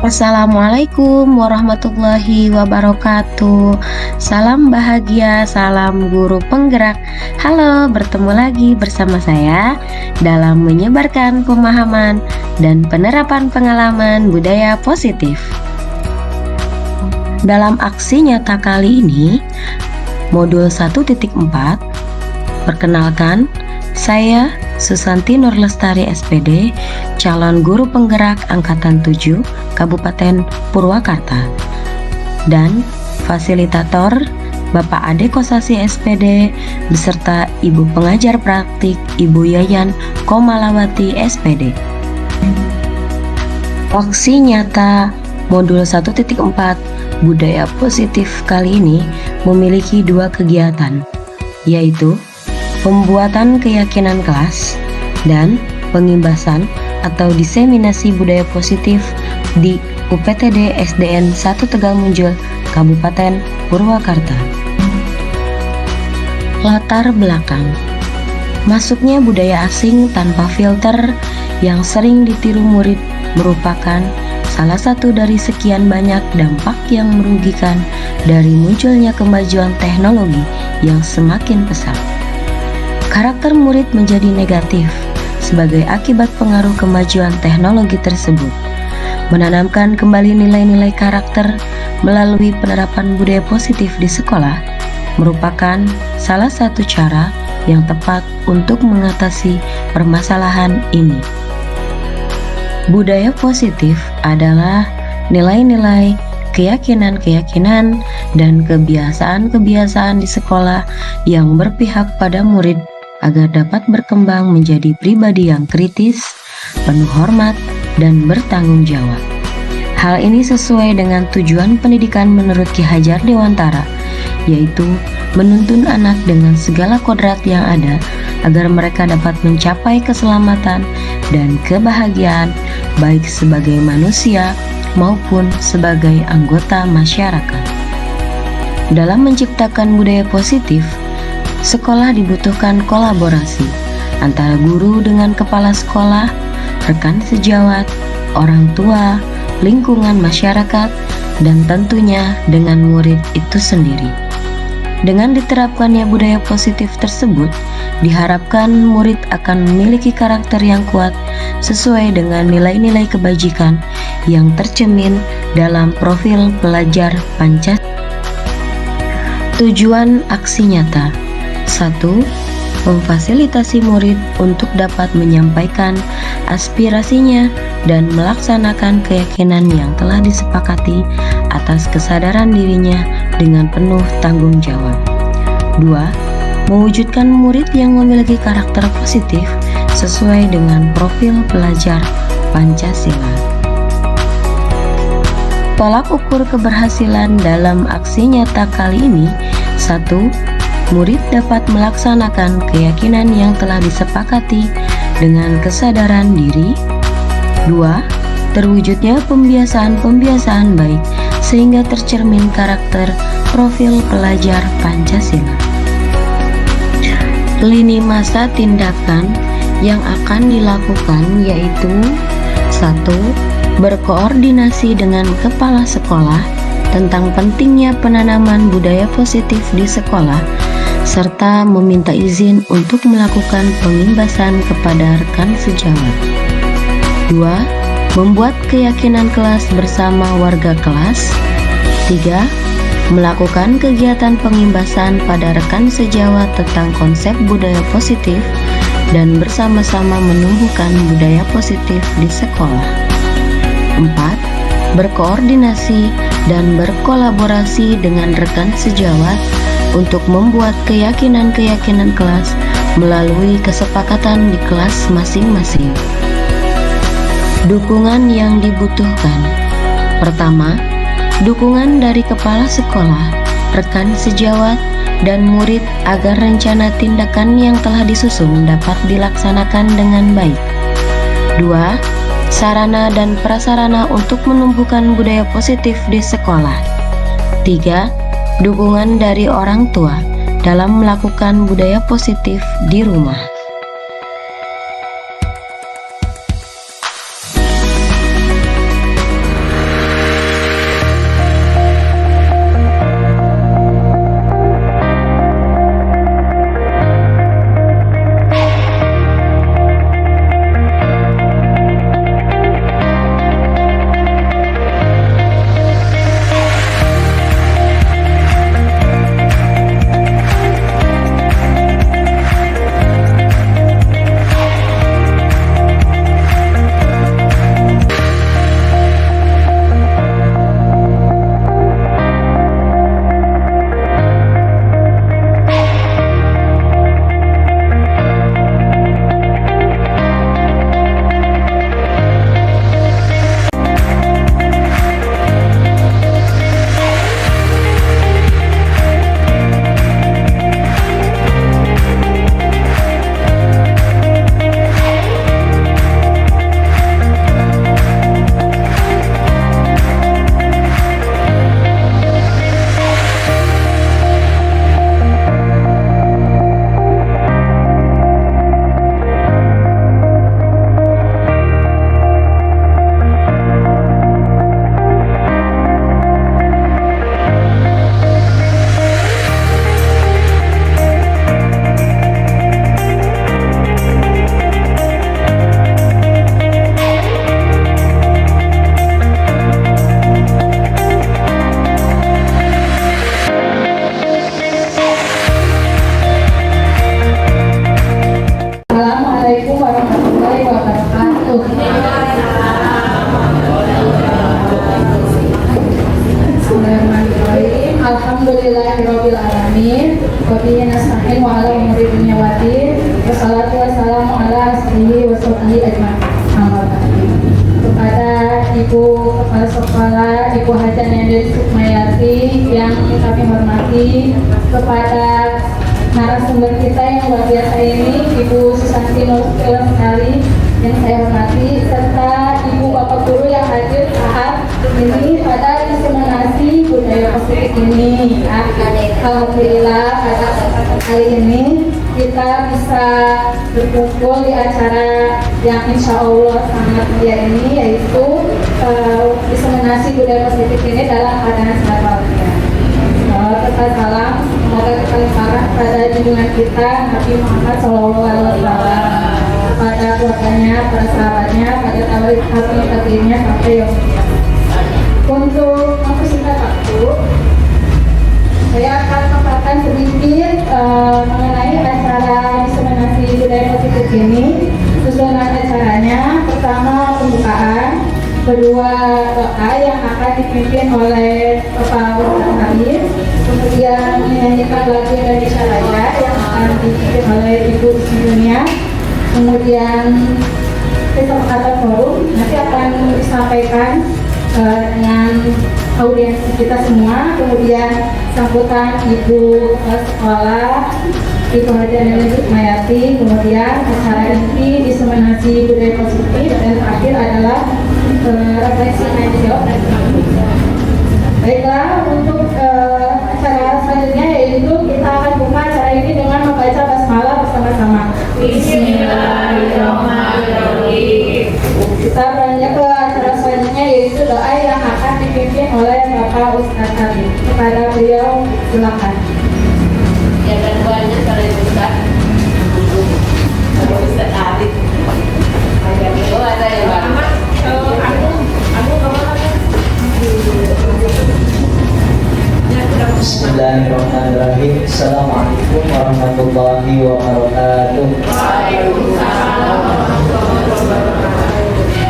Assalamualaikum warahmatullahi wabarakatuh. Salam bahagia, salam guru penggerak. Halo, bertemu lagi bersama saya dalam menyebarkan pemahaman dan penerapan pengalaman budaya positif. Dalam aksi nyata kali ini, modul 1.4, perkenalkan, saya Susanti Nurlestari SPD, calon guru penggerak Angkatan 7 Kabupaten Purwakarta, dan fasilitator Bapak Ade Kosasi SPD beserta Ibu pengajar praktik Ibu Yayan Komalawati SPD. Aksi nyata modul 1.4 budaya positif kali ini memiliki dua kegiatan, yaitu pembuatan keyakinan kelas dan pengimbasan atau diseminasi budaya positif di UPTD SDN 1 Tegalmunjul, Kabupaten Purwakarta. Latar belakang: masuknya budaya asing tanpa filter yang sering ditiru murid merupakan salah satu dari sekian banyak dampak yang merugikan dari munculnya kemajuan teknologi yang semakin pesat. Karakter murid menjadi negatif sebagai akibat pengaruh kemajuan teknologi tersebut. Menanamkan kembali nilai-nilai karakter melalui penerapan budaya positif di sekolah merupakan salah satu cara yang tepat untuk mengatasi permasalahan ini. Budaya positif adalah nilai-nilai, keyakinan-keyakinan, dan kebiasaan-kebiasaan di sekolah yang berpihak pada murid agar dapat berkembang menjadi pribadi yang kritis, penuh hormat, dan bertanggung jawab. Hal ini sesuai dengan tujuan pendidikan menurut Ki Hajar Dewantara, yaitu menuntun anak dengan segala kodrat yang ada agar mereka dapat mencapai keselamatan dan kebahagiaan baik sebagai manusia maupun sebagai anggota masyarakat. Dalam menciptakan budaya positif, sekolah dibutuhkan kolaborasi antara guru dengan kepala sekolah, rekan sejawat, orang tua, lingkungan masyarakat, dan tentunya dengan murid itu sendiri. Dengan diterapkannya budaya positif tersebut, diharapkan murid akan memiliki karakter yang kuat sesuai dengan nilai-nilai kebajikan yang tercermin dalam profil pelajar Pancasila. Tujuan aksi nyata: 1. Memfasilitasi murid untuk dapat menyampaikan aspirasinya dan melaksanakan keyakinan yang telah disepakati atas kesadaran dirinya dengan penuh tanggung jawab. 2. Mewujudkan murid yang memiliki karakter positif sesuai dengan profil pelajar Pancasila. Tolak ukur keberhasilan dalam aksi nyata kali ini: 1. Murid dapat melaksanakan keyakinan yang telah disepakati dengan kesadaran diri. 2. Terwujudnya pembiasaan-pembiasaan baik sehingga tercermin karakter profil pelajar Pancasila. Lini masa tindakan yang akan dilakukan yaitu: 1. Berkoordinasi dengan kepala sekolah tentang pentingnya penanaman budaya positif di sekolah serta meminta izin untuk melakukan pengimbasan kepada rekan sejawat. 2. Membuat keyakinan kelas bersama warga kelas. 3. Melakukan kegiatan pengimbasan pada rekan sejawat tentang konsep budaya positif dan bersama-sama menumbuhkan budaya positif di sekolah. 4. Berkoordinasi dan berkolaborasi dengan rekan sejawat untuk membuat keyakinan-keyakinan kelas melalui kesepakatan di kelas masing-masing. Dukungan yang dibutuhkan: pertama, dukungan dari kepala sekolah, rekan sejawat, dan murid agar rencana tindakan yang telah disusun dapat dilaksanakan dengan baik. 2. Sarana dan prasarana untuk menumbuhkan budaya positif di sekolah. 3. Dukungan dari orang tua dalam melakukan budaya positif di rumah. Ibu Kepala Sekolah, Ibu Haja Nendes Sukmayati yang kami hormati, kepada narasumber kita yang luar biasa ini, Ibu Susanti Nurul sekali yang saya hormati, serta Ibu Bapak Guru yang hadir saat ini pada diseminasi budaya positif ini. Alhamdulillah pada kali ini kita bisa berkumpul di acara yang insya Allah sangat mulia ini, yaitu diseminasi budaya positif ini dalam keadaan sehat walafiat. Kita salam, semoga kita limpahkan pada junjungan kita Nabi Muhammad SAW, pada keluarganya, para sahabatnya, pada tabi'in sampai yang untuk mempersingkat waktu, saya akan memaparkan sedikit mengenai acara diseminasi budaya positif ini. Susunan acaranya, pertama pembukaan, kedua doa yang akan dipimpin oleh Bapak Ustaz Haris, kemudian menyanyikan lagu Indonesia Raya yang akan dipimpin oleh Ibu Dunia, kemudian kesepakatan forum nanti akan disampaikan dengan audiens kita semua, kemudian sambutan Ibu Sekolah, Ibu Haja Nendes Sukmayati, kemudian acara inti diseminasi budaya positif, dan terakhir adalah refleksi tanya jawab dan baiklah. Untuk acara selanjutnya yaitu kita akan buka acara ini dengan membaca basmalah bersama-sama. Bismillahirrahmanirrahim. Kita beranjak ke acara selanjutnya yaitu doa yang akan dipimpin oleh Bapak Ustaz Arif. Kepada beliau silakan. Ya, dan doanya pada Ustaz Arif. Oh, ada ya, Pak. Bismillahirrahmanirrahim. Assalamualaikum warahmatullahi wabarakatuh.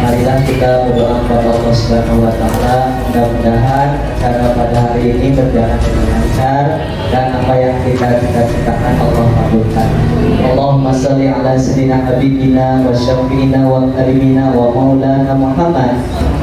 Marilah kita berdoa kepada Allah Subhanahu wa taala, mudah-mudahan acara pada hari ini berjalan dengan lancar dan apa yang kita cita-citakan Allah kabulkan. Allahumma shalli ala sayyidina habibina wa syafi'ina wa karimina wa maulana Muhammad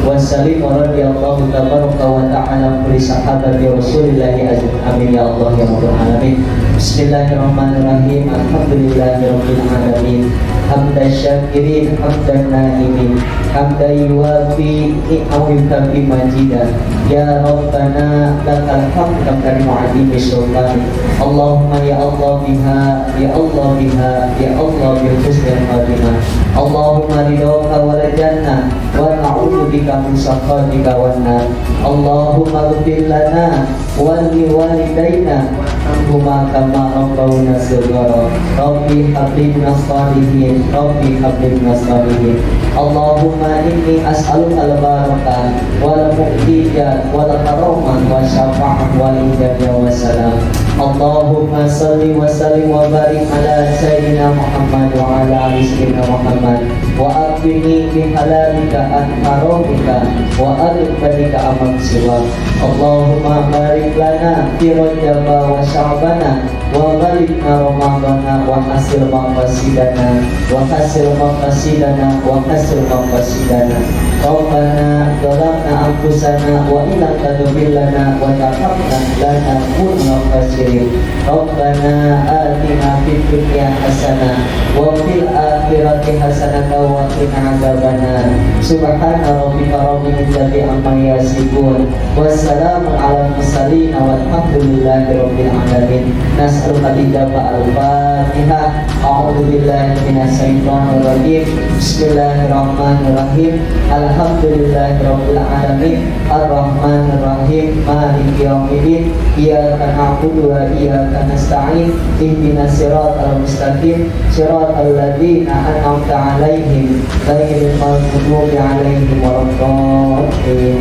wa sallim wa radiyallahu tabaraka wa ta'ala kulli sahabati Rasulillahi ajma'in. Amin ya Allah ya rabbal alamin. Bismillahirrahmanirrahim. Alhamdulillahirabbil alamin. Hamdan syakirin, hamdan na'imin, hamdan yuwafi ni'amika bi majidah. Ya Rabbana lakal hamd kal mu'adimi sultan. Allahumma ya Allah biha, ya Allah biha, ya Allah bil husnil khatimah. Allahumma ridhoka wal jannah wa na'udzu bika min sakhatika wan nar. Allahumma ighfir lana wa li walidayna anhuma kama rabbawna shighara. Rabbi habli minas salihin, Rabbi habli minas salihin. Allahumma inni as'aluka al-barakah wal mu'tiyat wal karamah wa syafa'ah wal ijabah wa salam. Allahumma salli wa sallim wa barik ala sayyidina Muhammad wa ala ali sayyidina Muhammad wa aqbini bi halalika an haramika wa arifadika amam siwa. Allahumma barik lana fi rajaba wa sya'bana wa balikna ramadana wa hasil maqasidana wa hasil maqasidana wa hasil maqasidana. Rabbana dhalamna anfusana wa illam taghfir lana wa tarhamna lanakunanna khasirin. Rabbana atina fid dunya hasanah wa fil akhirati hasanah wa qina adzabannar. Subhana rabbika rabbil izzati amma yasifun. Wassalamun alal mursalin walhamdulillahi rabbil alamin. Nas'aluka al-ijabah al-Fatihah. A'udzu billahi minasy syaithanir rajim. Bismillahirrahmanirrahim. Alhamdulillahi rabbil alamin. Ar-Rahmanir Rahim. Maliki yaumiddin. Iyyaka na'budu wa iyyaka nasta'in. Ihdinas siratal mustaqim. Siratal ladzina an'amta 'alaihim ghairil maghdubi 'alaihim waladdallin.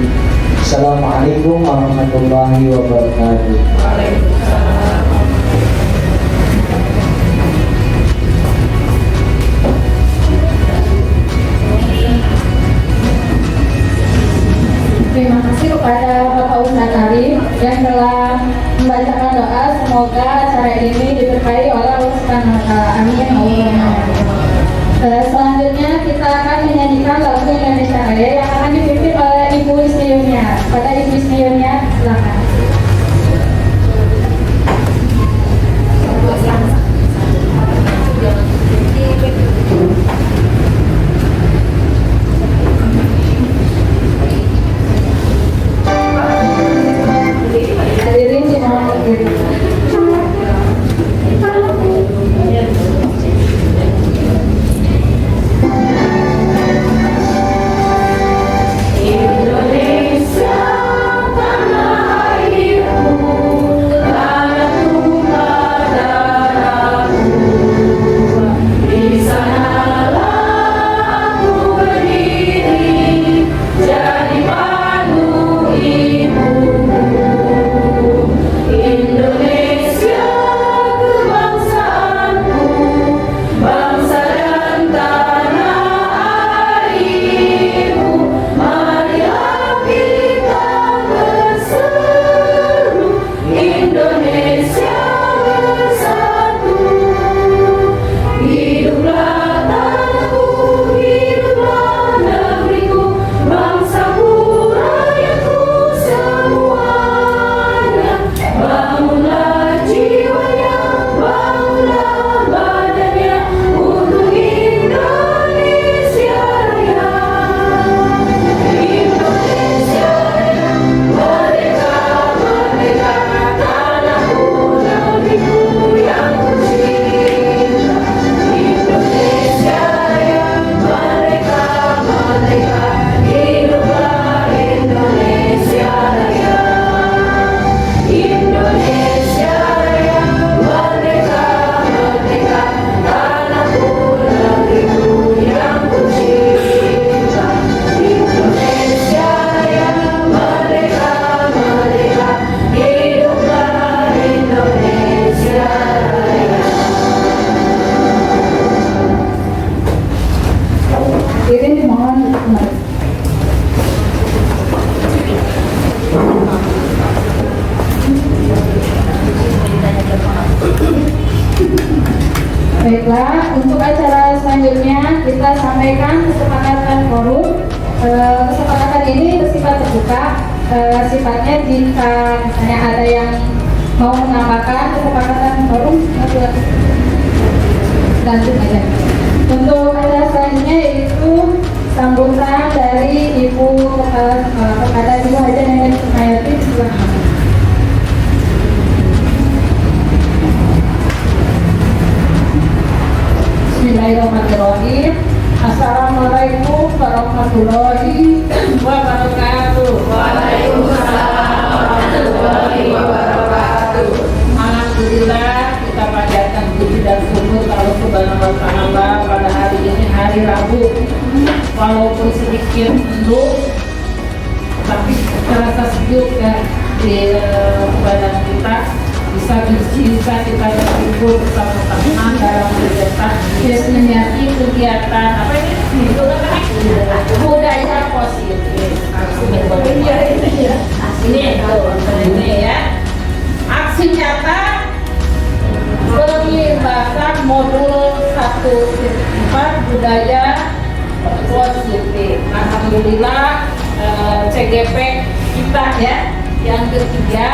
Assalamualaikum warahmatullahi wabarakatuh. Terima kasih kepada Bapak Ustaz Arif yang telah membacakan doa. Semoga acara ini diberkahi oleh Allah Subhanahu wa taala. Amin ya Allah. Selanjutnya kita akan menyanyikan lagu Indonesia Raya yang akan dipimpin oleh seniornya. Pada ibu seniornya, silakan. Hadirin dimohon berdiri. Hadirin dimohon kembali. Baiklah, untuk acara selanjutnya kita sampaikan kesepakatan forum. Kesepakatan ini bersifat terbuka. Sifatnya jika misalnya ada yang mau menambahkan kesepakatan forum, lanjut aja. Untuk acara selanjutnya yaitu sambutan dari Ibu kepada Ibu Haja Nenek Sumayati. Silakan. Bismillahirrahmanirrahim. Assalamualaikum warahmatullahi wabarakatuh. Waalaikumsalam warahmatullahi wabarakatuh. Alhamdulillah, kita panjatkan puji dan syukur Allah Subhanahu wa Ta'ala pada hari ini, hari Rabu. Walaupun sedikit mendung, tapi terasa sejuk ya di badan kita. Bisa kita berkumpul bersama-sama dalam kegiatan kegiatan apa ini? Budaya positif. Ini ya. Aksi nyata pembahasan modul 1.4 budaya positif. Alhamdulillah CGP kita ya yang ketiga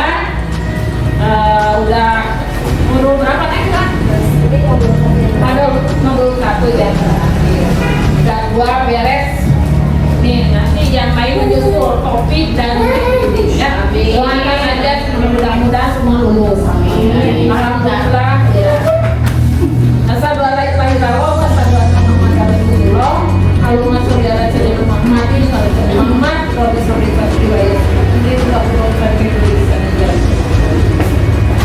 udah modul berapa nih Kak? Modul 1 ya. Udah 2 beres. Nih nanti yang lain menyusul topik dan ya. Doakan aja mudah-mudahan semua lulus. Alhamdulillah ya. Assalamualaikum warahmatullahi wabarakatuh. Allahumma sholli ala sayyidina Muhammadin wa ala ali Muhammad wa bihi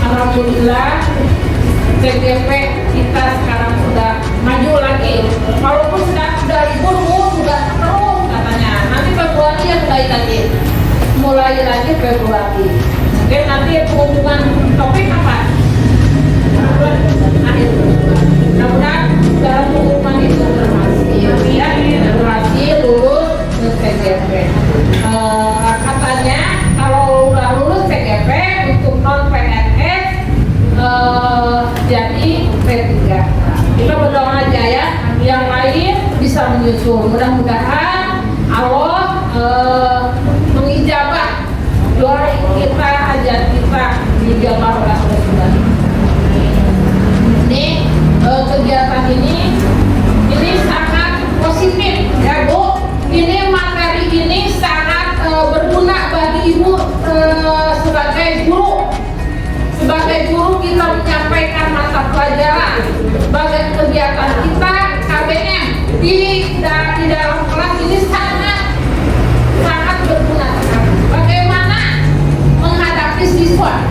Alhamdulillah CGP kita sekarang sudah maju lagi. Walaupun sudah libur sudah terus katanya. Nanti Februari ya mulai lagi Februari. Mungkin nanti pengumuman topik apa? Akhir. Mudah-mudahan dalam pengumuman itu berhasil lulus ke CGP. Katanya kalau udah lulus CGP untuk non PNS jadi P3. Kita berdoa aja ya, yang lain bisa menyusul. Mudah-mudahan Allah dijamah oleh Allah. Ini kegiatan ini sangat positif ya Bu. Ini materi ini sangat berguna bagi Ibu sebagai guru. Sebagai guru kita menyampaikan mata pelajaran sebagai kegiatan kita KBM di dalam kelas ini sangat berguna sekali. Bagaimana menghadapi siswa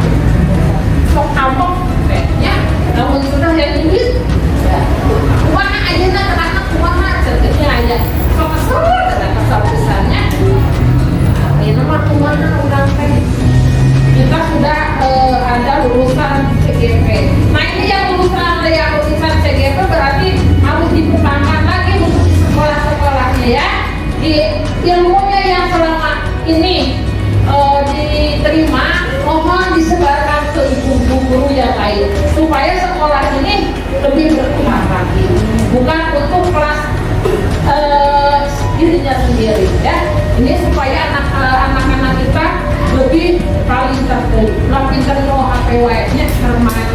sok kapok ya, namun sudah yang ini kumaha aja nak anak kumaha cerita aja sok kesel besarnya ini mah kumaha udah kita sudah ada lulusan CGP. Nah ini yang lulusan CGP berarti harus dikembangkan lagi untuk sekolah-sekolahnya ya. Di ilmunya yang selama ini diterima, mohon disebarkan ke ibu guru yang lain supaya sekolah ini lebih berkembang lagi. Bukan untuk kelas dirinya sendiri ya. Ini supaya anak-anak kita lebih pintar dari pintar lo HPW-nya termain.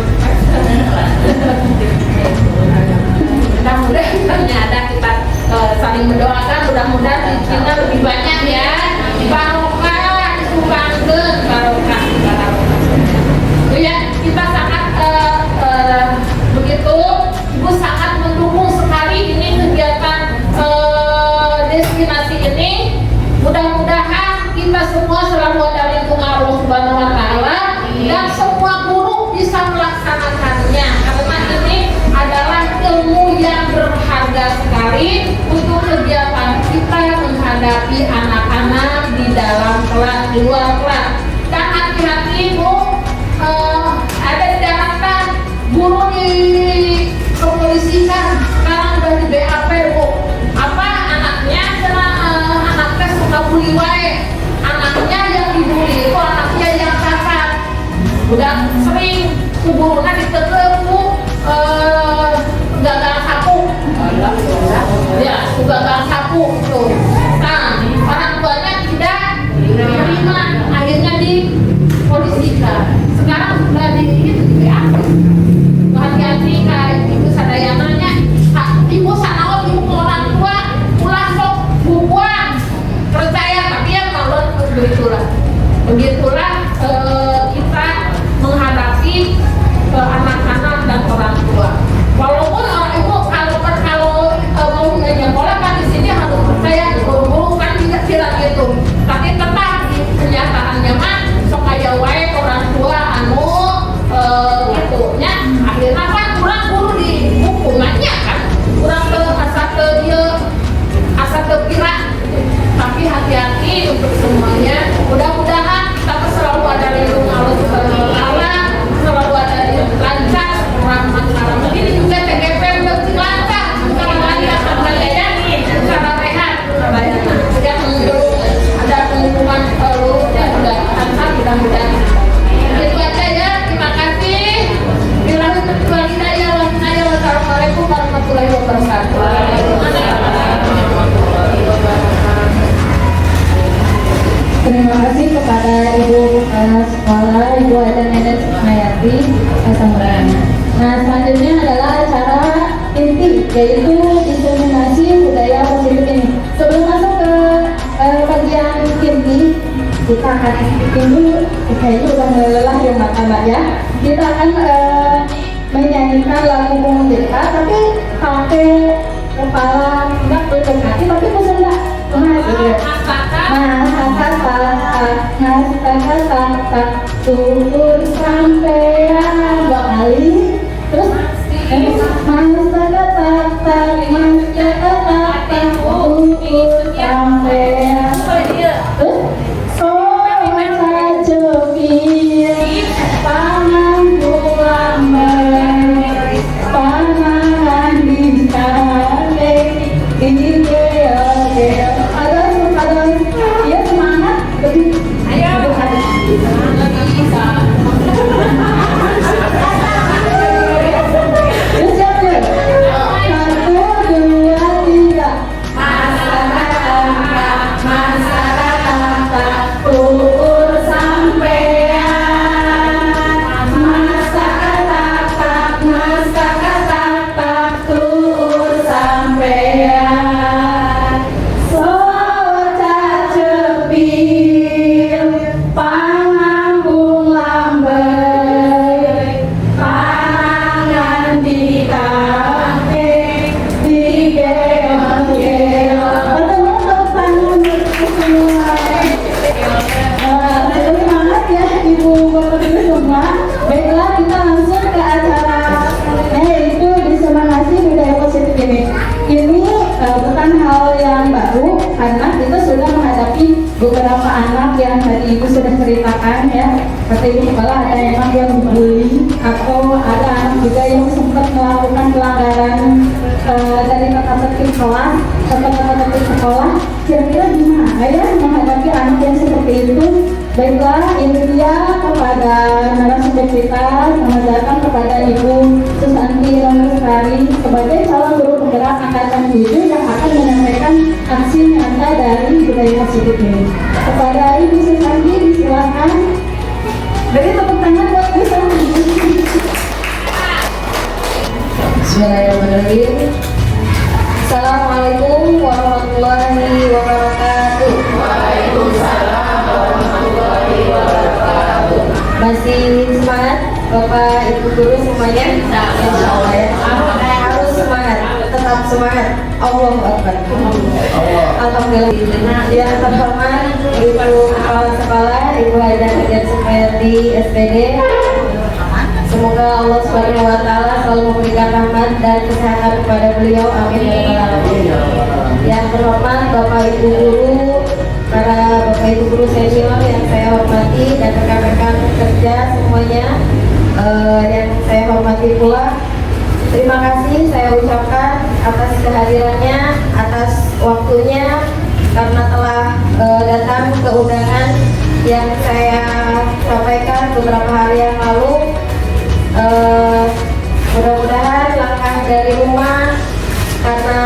Mudah-mudahan ada kita saling mendoakan, mudah-mudahan kita lebih banyak ya. Barokah disumbangkeun barokah. Itu ya, kita sangat begitu Ibu sangat mendukung sekali ini kegiatan destinasi ini. Mudah-mudahan kita semua selalu ada lindungan Allah Subhanahu wa taala dan semua guru bisa melaksanakannya karena ini adalah ilmu yang berharga sekali untuk kegiatan kita menghadapi anak-anak di dalam kelas, di luar kelas. Dan hati-hati Bu, ada di daratan guru di kepolisian sekarang udah di BAP Bu. Apa anaknya anaknya suka bully wae. Anaknya yang dibully itu anaknya yang cacat. Udah sering kuburuna ditetem Bu gagal sapu. Ya, gagal sapu tuh. Nah, orang tuanya tidak terima, akhirnya dipolisikan. Sekarang sudah di BAP. Hati-hati kayak ibu sadayananya, ibu sanaon ibu ke orang tua, ulah sok bubuan. Percaya tapi yang malu begitulah kita menghadapi anak-anak dan orang tua. Walaupun orang ibu kalau mau nyekolah kan di sini harus percaya guru-guru kan tidak gitu. Tapi tetap kenyataannya mah sok aya wae orang tua gitunya akhirnya kan kurang guru di hukumannya kan kurang ke asa kira. Tapi hati-hati untuk semuanya. Mudah-mudahan kita selalu ada lindung Allah Subhanahu wa taala, selalu ada lancar rahmat. Ini juga TGP udah lancar, secara rehat. Ada pengumuman lurus dan sudah lancar, mudah-mudahan. Itu aja ya, terima kasih. Wassalamualaikum warahmatullahi wabarakatuh. Terima kasih kepada Ibu Sekolah, Ibu Aida Nenek Mayati Samurana. Nah, selanjutnya adalah acara inti, yaitu diseminasi budaya positif ini. Sebelum masuk ke bagian inti, kita akan dulu, kayaknya udah lelah ya Mbak ya. Kita akan menyanyikan lagu Merdeka, tapi pakai kepala enggak berdekati, tapi bisa enggak? Turun sampean 2 kali, terus turun sampean, terus pangan pulang pangan di kale ini ada ya semangat lebih ayo terus siapa ya 1, 2, 3 masyarakat turun sampean beberapa anak yang tadi Ibu sudah ceritakan ya, kata Ibu Kepala ada anak yang dibully atau ada anak juga yang sempat melakukan pelanggaran dari tata tertib kelas atau tata tertib sekolah. Kira-kira gimana ya menghadapi anak yang seperti itu? Baiklah, ini dia kepada narasumber kita, selamat datang kepada Ibu Susanti Lestari sebagai calon guru penggerak angkatan 7 yang akan menyampaikan aksi nyata dari budaya positif ini. Kepada Ibu Susanti, disilakan. Beri tepuk tangan buat Ibu Susanti. Bismillahirrahmanirrahim. Assalamualaikum warahmatullahi wabarakatuh. Masih semangat Bapak Ibu guru semuanya? Insyaallah ya. Harus semangat, tetap semangat. Allahu Akbar. Alhamdulillah. Yang terhormat Ibu Kepala Sekolah, Ibu Haja Nadia Supriyati SPD. Semoga Allah Subhanahu wa taala selalu memberikan rahmat dan kesehatan kepada beliau. Amin ya rabbal alamin. Yang terhormat Bapak Ibu guru, para Bapak Ibu guru senior yang saya hormati dan rekan-rekan kerja semuanya yang saya hormati pula. Terima kasih saya ucapkan atas kehadirannya, atas waktunya karena telah datang ke undangan yang saya sampaikan beberapa hari yang lalu. Mudah-mudahan langkah dari rumah karena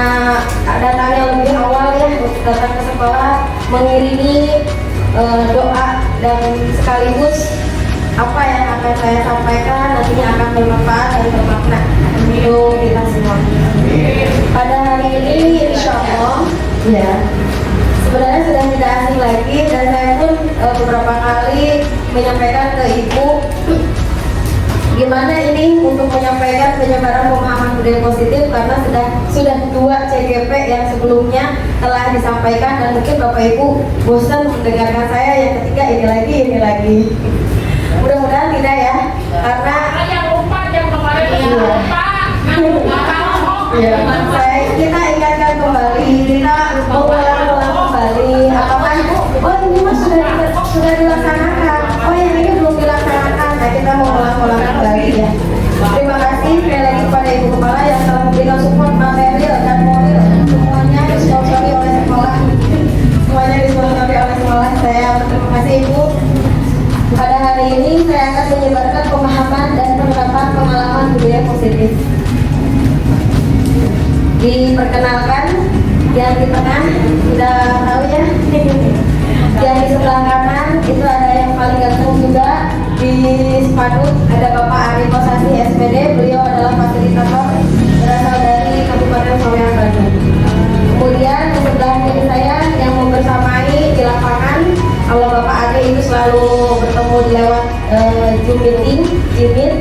datangnya lebih awal ya untuk datang ke sekolah mengiringi doa dan sekaligus apa yang akan saya sampaikan nantinya akan bermanfaat dan bermakna untuk kita semua. Pada hari ini insya Allah ya sebenarnya sudah tidak asing lagi dan saya pun beberapa kali menyampaikan ke Ibu gimana ini untuk menyampaikan penyebaran pemahaman budaya positif karena sudah 2 CGP yang sebelumnya telah disampaikan dan mungkin Bapak Ibu bosan mendengarkan saya yang ketiga ini lagi. Mudah-mudahan tidak ya, karena yang lupa yang kemarin ya, kita ingatkan kembali, kita mengulang-ulang kembali apakah ini mas sudah dilaksanakan, yang ini belum dilaksanakan. Nah, kita mau ulang-ulang kembali ya. Terima kasih sekali lagi kepada Ibu Kepala yang telah memberikan support material dan moral semuanya disponsori oleh sekolah. Saya berterima kasih Ibu. Pada hari ini saya akan menyebarkan pemahaman dan penerapan pengalaman budaya positif. Diperkenalkan yang di tengah sudah tahu ya. Yang di sebelah kanan itu ada yang paling ganteng juga di spanduk, ada Bapak Ari Kosasi SPD. Beliau adalah fasilitator berasal dari Kabupaten Soreang Bandung. Kemudian di sebelah kiri saya yang membersamai di lapangan, kalau Bapak Ari itu selalu bertemu di lewat Zoom meeting, Meet.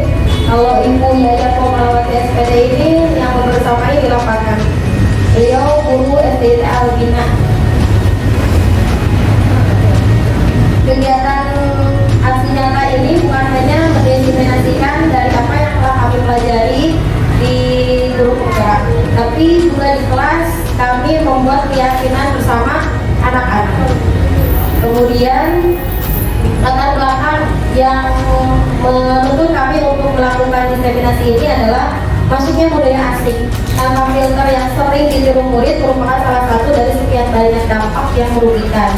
Kalau Ibu Yaya Komawati SPD ini yang membersamai di lapangan. Beliau guru SDIT Albina. Kegiatan aksi nyata ini bukan hanya mendiseminasikan dari apa yang telah kami pelajari di guru penggerak, tapi juga di kelas kami membuat keyakinan bersama anak-anak. Kemudian latar belakang yang menuntut kami untuk melakukan diseminasi ini adalah masuknya budaya asing tanpa filter yang sering ditiru murid merupakan salah satu dari sekian banyak dampak yang merugikan.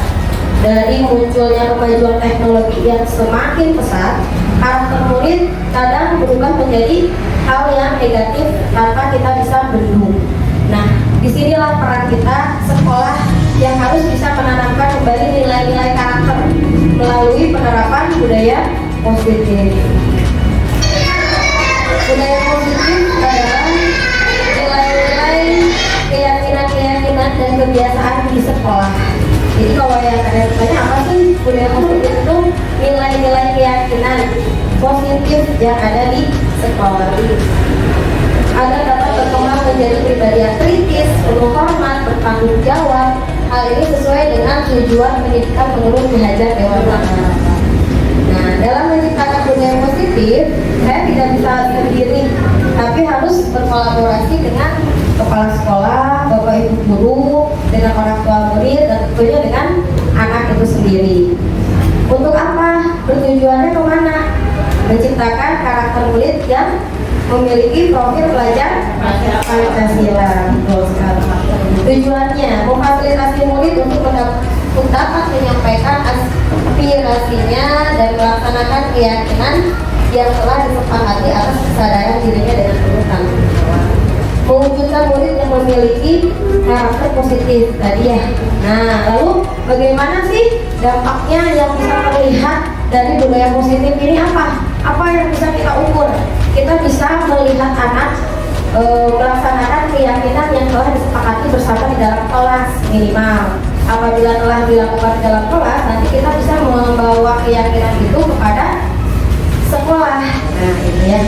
Dari munculnya kemajuan teknologi yang semakin pesat, karakter murid kadang berubah menjadi hal yang negatif tanpa kita bisa bendung. Nah, disinilah peran kita sekolah yang harus bisa menanamkan kembali nilai-nilai karakter melalui penerapan budaya positif. Budaya positif adalah nilai-nilai keyakinan dan kebiasaan di sekolah. Jadi kalau yang ada bertanya apa sih budaya positif itu, nilai-nilai keyakinan positif yang ada di sekolah agar dapat berkembang menjadi pribadi yang kritis, penuh hormat, bertanggung jawab. Hal ini sesuai dengan tujuan pendidikan menurut Ki Hajar Dewantara. Nah, dalam menciptakan budaya positif, saya tidak bisa sendiri, tapi harus berkolaborasi dengan kepala sekolah, bapak ibu guru, dengan orang tua murid, dan tentunya dengan anak itu sendiri. Untuk apa? Bertujuannya kemana? Menciptakan karakter murid yang memiliki profil pelajar Pancasila. Tujuannya memfasilitasi murid untuk dapat menyampaikan aspirasinya dan melaksanakan keyakinan yang telah disepakati atas kesadaran dirinya dengan penuh tanggung jawab. Mewujudkan murid yang memiliki karakter positif tadi ya. Nah, lalu bagaimana sih dampaknya yang bisa terlihat dari budaya positif ini apa? Apa yang bisa kita ukur? Kita bisa melihat anak melaksanakan keyakinan yang telah disepakati bersama di dalam kelas minimal. Apabila telah dilakukan di dalam kelas, nanti kita bisa membawa keyakinan itu kepada sekolah. Nah, ini ya.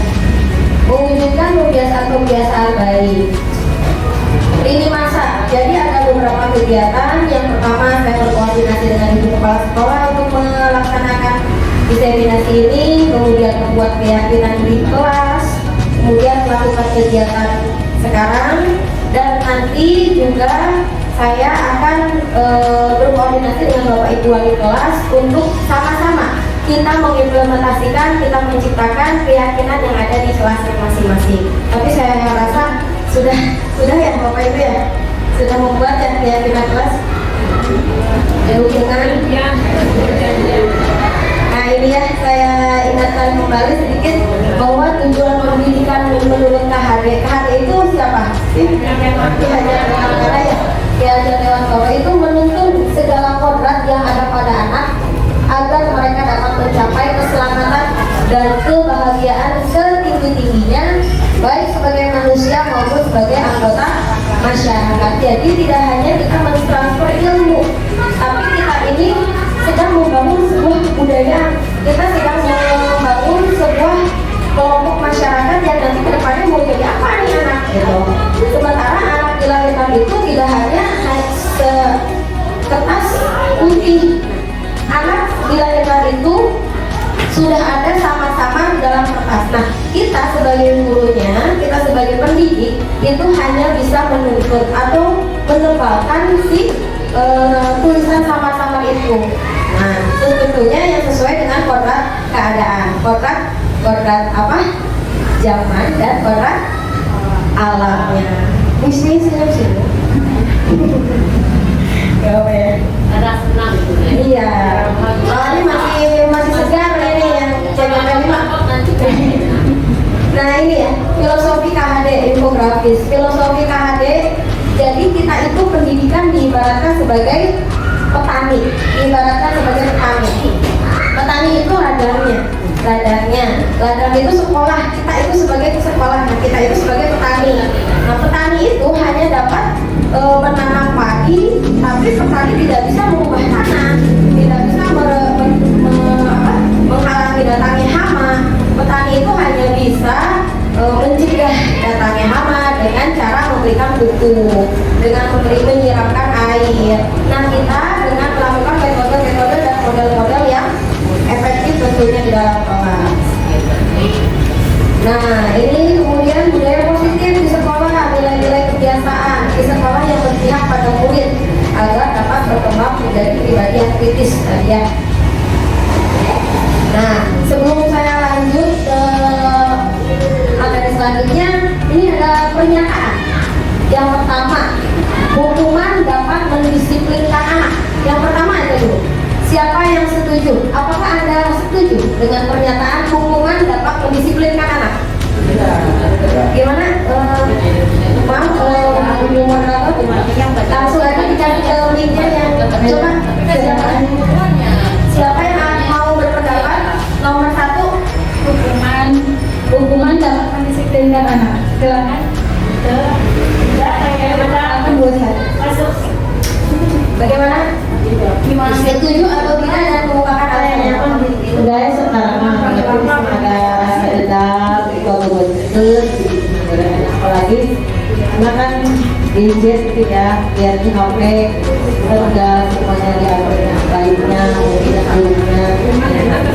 Mewujudkan kebiasaan-kebiasaan baik. Lini masa. Jadi ada beberapa kegiatan. Yang pertama, saya berkoordinasi dengan ibu kepala sekolah untuk melaksanakan diseminasi ini, kemudian membuat keyakinan di kelas, kemudian melakukan kegiatan sekarang, dan nanti juga saya akan berkoordinasi dengan Bapak Ibu wali kelas untuk sama-sama kita mengimplementasikan, kita menciptakan keyakinan yang ada di kelas masing-masing. Tapi saya rasa sudah ya Bapak Ibu ya, sudah membuat ya keyakinan kelas. Hubungan. Nah ini ya, saya ingatkan kembali sedikit bahwa tujuan pendidikan menurut KHD itu siapa? Ki Hajar Dewantara ya. Ki Hajar Dewantara itu menuntun segala kodrat yang ada pada anak agar mereka dapat mencapai keselamatan dan kebahagiaan setinggi-tingginya, baik sebagai manusia maupun sebagai anggota masyarakat. Jadi tidak hanya kita mentransfer ilmu, tapi kita ini sedang membangun sebuah budaya, kita sedang membangun sebuah kelompok masyarakat yang nanti kedepannya mau jadi apa nih anak gitu. Sementara anak dilahirkan itu tidak hanya sekertas putih. Anak dilahirkan itu sudah ada sama-sama di dalam kertas. Nah, kita sebagai gurunya, kita sebagai pendidik itu hanya bisa menuntut atau menebalkan si tulisan sama-sama itu. Nah, tentunya yang sesuai dengan kodrat keadaan, kodrat apa? Zaman dan kodrat alamnya. Mesti sih. Ya. Ada senang gitu ya. Iya. Soalnya masih segar ini yang jangan nanti. Nah ini ya, filosofi KHD infografis. Filosofi KHD, jadi kita itu pendidikan diibaratkan sebagai petani. Diibaratkan sebagai petani. Petani itu ladangnya. Ladang itu sekolah. Kita itu sebagai sekolah. Nah, kita itu sebagai petani. Nah, petani itu hanya dapat menanam padi, tapi petani tidak bisa mengubah tanah, tidak bisa menghalangi datangnya hama. Petani itu hanya bisa mencegah datangnya hama dengan cara memberikan pupuk, dengan menyiramkan air. Nah, kita dengan melakukan metode-metode dan model-model yang efektif tentunya di dalam kelas. Nah, ini kemudian budaya positif di sekolah, nilai-nilai kebiasaan di sekolah yang berpihak pada murid agar dapat berkembang menjadi pribadi yang kritis tadi ya. Nah, sebelum saya lanjut ke materi selanjutnya, ini ada pernyataan. Yang pertama, hukuman dapat mendisiplinkan anak. Yang pertama itu dulu. Siapa yang setuju? Apakah Anda setuju dengan pernyataan hukuman dapat mendisiplinkan anak? Gimana? Langsung aja dikasih ke linknya yang coba siapa yang mau berpendapat? Nomor 1, hukuman dapat mendisiplinkan anak. Silakan. Bagaimana? Setuju atau tidak dan mengukakan alasannya? Udah sekarang ada dendam, apalagi karena kan diizin gitu ya, biar di HP udah semuanya diatur yang baiknya, mungkin alumnya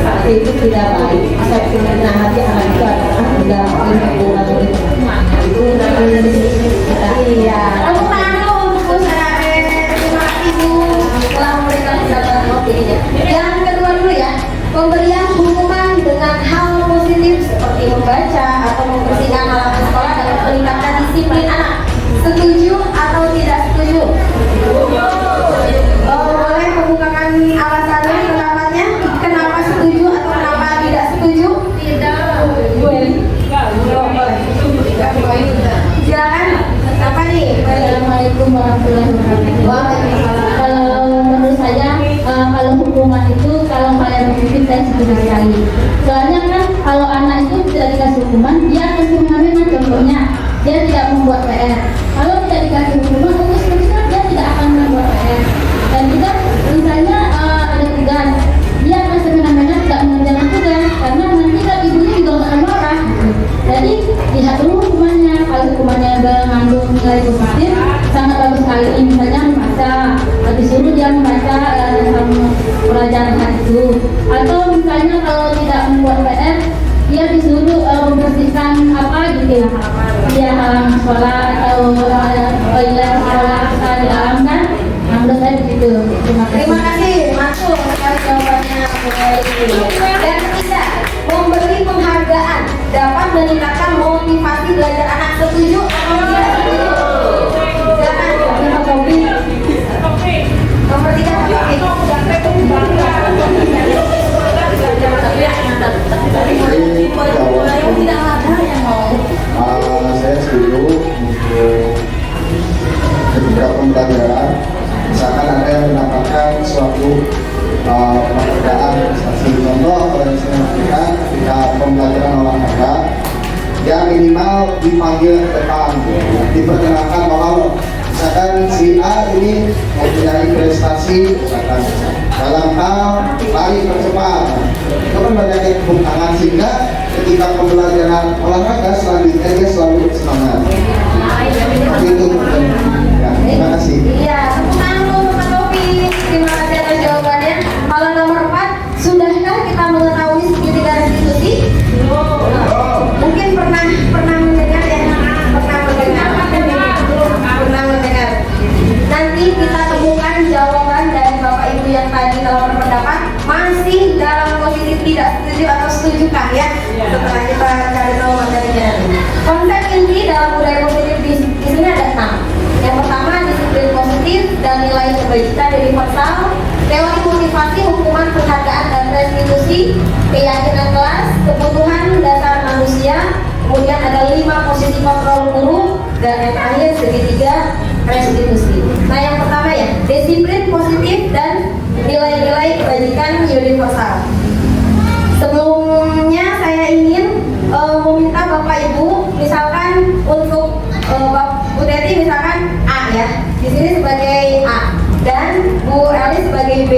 tapi itu tidak baik. Bisa bikin hati anak itu adalah udah hubungan itu kita Iya. Tepuk tangan dulu untuk Bu Sarah. Terima kasih Bu telah memberikan pendapat. Oke. hukuman itu kalau kalian berpikir saya setuju sekali. Soalnya kan kalau anak itu tidak dikasih hukuman, dia akan semena-mena. Contohnya, dia tidak membuat PR. Kalau tidak dikasih hukuman, otomatis dia tidak akan membuat PR. Dan juga misalnya ada tugas, dia akan semena-mena tidak mengerjakan tugas karena nanti kan ibunya juga akan marah. Jadi lihat dulu hukumannya. Kalau hukumannya mengandung nilai positif, sangat bagus sekali. Misalnya membaca, disuruh dia membaca tentang pelajaran hari itu. Atau misalnya kalau tidak membuat PR, dia disuruh membersihkan apa gitu, dia halaman sekolah atau toilet sekolah di dalam kan. Nah, menurut saya begitu. Terima kasih. Masuk sekali jawabannya Bu Eli. Dan ketiga, memberi penghargaan dapat meningkatkan motivasi belajar anak. Setuju atau tidak setuju? Silakan, Pak Kopi. Nomor 3, saya setuju untuk ketika pembelajaran, misalkan ada yang mendapatkan suatu penghargaan prestasi. Contoh kalau misalnya kita ketika pembelajaran olahraga, ya minimal dipanggil ke depan, diperkenalkan bahwa misalkan si A ini mempunyai prestasi misalkan dalam hal lari percepatan, itu kan banyak yang tepuk tangan sehingga ketika pembelajaran olahraga selanjutnya dia selalu semangat. Itu ya, terima kasih. Iya, tepuk tangan dulu Pak Kopi. Terima kasih atas jawabannya. Kalau nomor 4, sudahkah kita mengetahui segitiga restitusi? Mungkin pernah mendengar ya, pernah mendengar. Nanti kita temukan jawaban dari Bapak Ibu yang tadi dalam berpendapat masih dalam posisi tidak setuju atau setujukah ya? Setelah kita cari tahu materinya. Konsep inti dalam budaya positif di sini ada 6. Yang pertama, disiplin positif dan nilai kebajikan universal, teori motivasi, hukuman, penghargaan dan restitusi, keyakinan kelas, kebutuhan dasar manusia, kemudian ada 5 posisi kontrol guru, dan yang terakhir segitiga restitusi. Nah, yang pertama ya, disiplin positif dan nilai-nilai kebajikan universal. Sebelumnya saya ingin meminta Bapak Ibu, misalkan untuk Bu Teti misalkan A ya, di sini sebagai A dan Bu Eli sebagai B.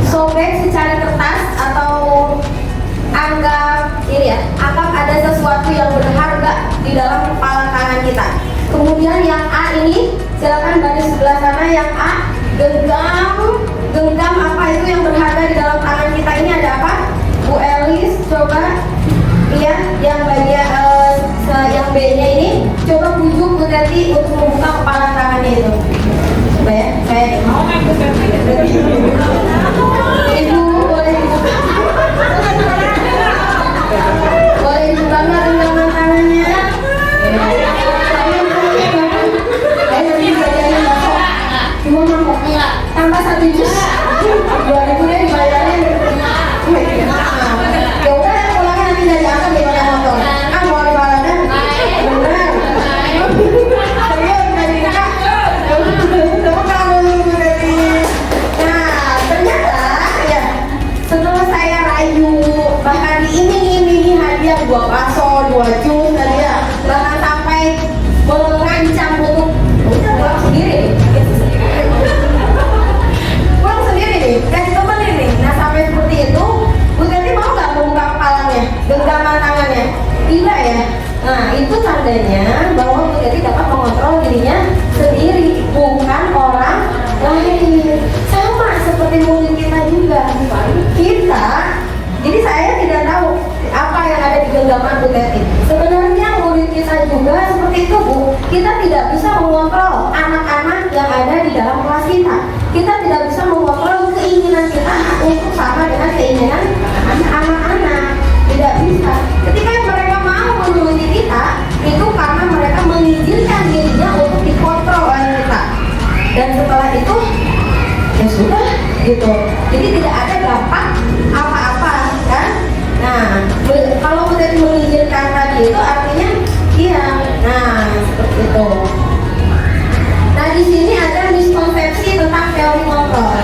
Sobek secari kertas atau anggap ini ya, anggap ada sesuatu yang berharga di dalam kepala tangan kita. Kemudian yang A ini silakan baris sebelah sana, yang A genggam apa itu yang berharga di dalam tangan kita ini ada apa? Bu Elis coba lihat yang bagian yang B-nya ini, coba bujuk Bu Teti untuk membuka kepala tangannya itu. Coba ya, saya Ibu boleh dibuka. Boleh dibuka nggak genggaman tangannya? Cuma mau tambah 1 jus 2.000 deh dibayarin. Ya udah pulangnya nanti nggak diangkat di pakai motor. Kan mau dibayarin bener. Serius nggak diangkat. Tepuk tangan dulu dari. Nah ternyata ya setelah saya rayu, bahkan diiming-imingi hadiah 2 bakso, 2 jus tadi ya, bahkan sampai mengancam untuk udah pulang sendiri. Pulang sendiri nih, kasih temen nih. Nah sampai seperti itu, Bu Teti mau nggak membuka kepalanya, genggaman tangannya? Tidak ya. Nah itu tandanya bahwa Bu Teti dapat mengontrol dirinya sendiri, bukan orang lain. Sama seperti murid kita juga. Kita, jadi saya tidak tahu apa yang ada di genggaman Bu Teti. Sebenarnya murid kita juga seperti itu Bu. Kita tidak bisa mengontrol anak-anak yang ada di dalam kelas kita. Kita tidak bisa mengontrol keinginan kita untuk sama dengan keinginan anak-anak. Tidak bisa. Ketika mereka mau menuruti kita, itu karena mereka mengizinkan dirinya untuk dikontrol oleh kita. Dan setelah itu, ya sudah gitu. Jadi tidak ada dampak apa-apa kan? Nah, kalau kita mengizinkan tadi itu artinya iya. Nah, seperti itu. Nah, di sini ada miskonsepsi tentang teori kontrol.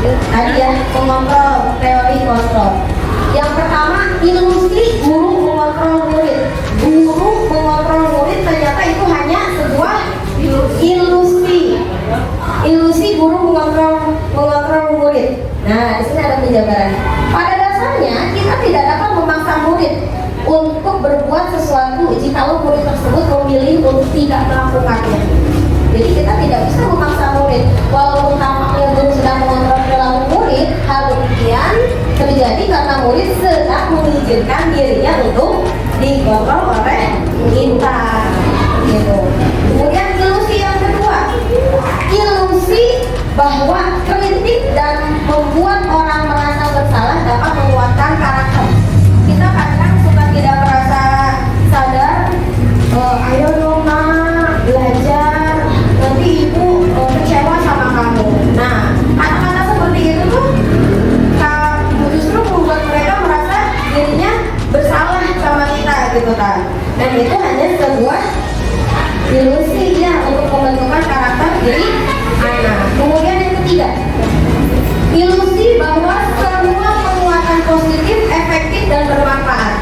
Tadi ya, mengontrol teori kontrol. Yang pertama, ilusi guru mengontrol murid. Guru mengontrol murid ternyata itu hanya sebuah ilusi. Ilusi guru mengontrol murid. Nah, di sini ada penjabaran. Pada dasarnya kita tidak dapat memaksa murid untuk berbuat sesuatu jikalau murid tersebut memilih untuk tidak melakukannya. Jadi kita tidak bisa memaksa murid. Walaupun tampaknya guru sedang mengontrol perilaku murid, hal demikian terjadi karena murid sedang mengizinkan dirinya untuk dikontrol oleh kita. Gitu. Kemudian ilusi yang kedua, ilusi bahwa kritik dan membuat orang merasa bersalah dapat menguatkan karakter. Kita kadang suka tidak merasa sadar, ayo dong nak belajar, nanti ibu kecewa sama kamu. Nah, kata-kata seperti itu tuh justru membuat mereka merasa dirinya bersalah sama kita gitu kan. Dan itu hanya sebuah ilusi ya untuk pembentukan karakter diri anak. Kemudian yang ketiga, ilusi bahwa semua penguatan positif efektif dan bermanfaat.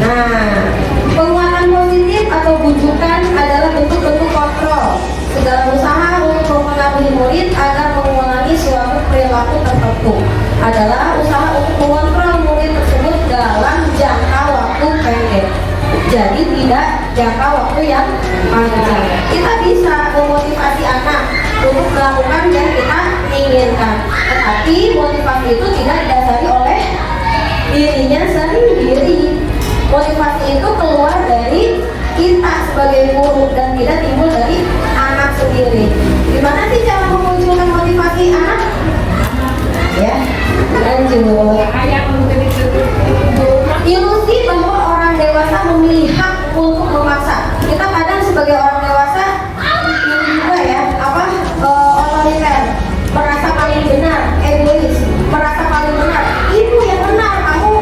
Nah, penguatan positif atau bujukan adalah bentuk-bentuk kontrol. Segala usaha untuk mempengaruhi murid agar mengulangi suatu perilaku tertentu adalah usaha untuk mengontrol murid tersebut dalam jangka waktu pendek. Jadi tidak jangka waktu yang panjang. Kita bisa memotivasi anak untuk melakukan yang kita inginkan, tetapi motivasi itu tidak didasari oleh dirinya sendiri. Motivasi itu keluar dari kita sebagai guru dan tidak timbul dari anak sendiri. Gimana sih cara memunculkan motivasi anak? Ya, lanjut. Ilusi bahwa orang dewasa memilih hak untuk memaksa. Kita kadang sebagai orang dewasa juga ya, otoriter, merasa paling benar, egois, merasa paling benar. Ibu yang benar, kamu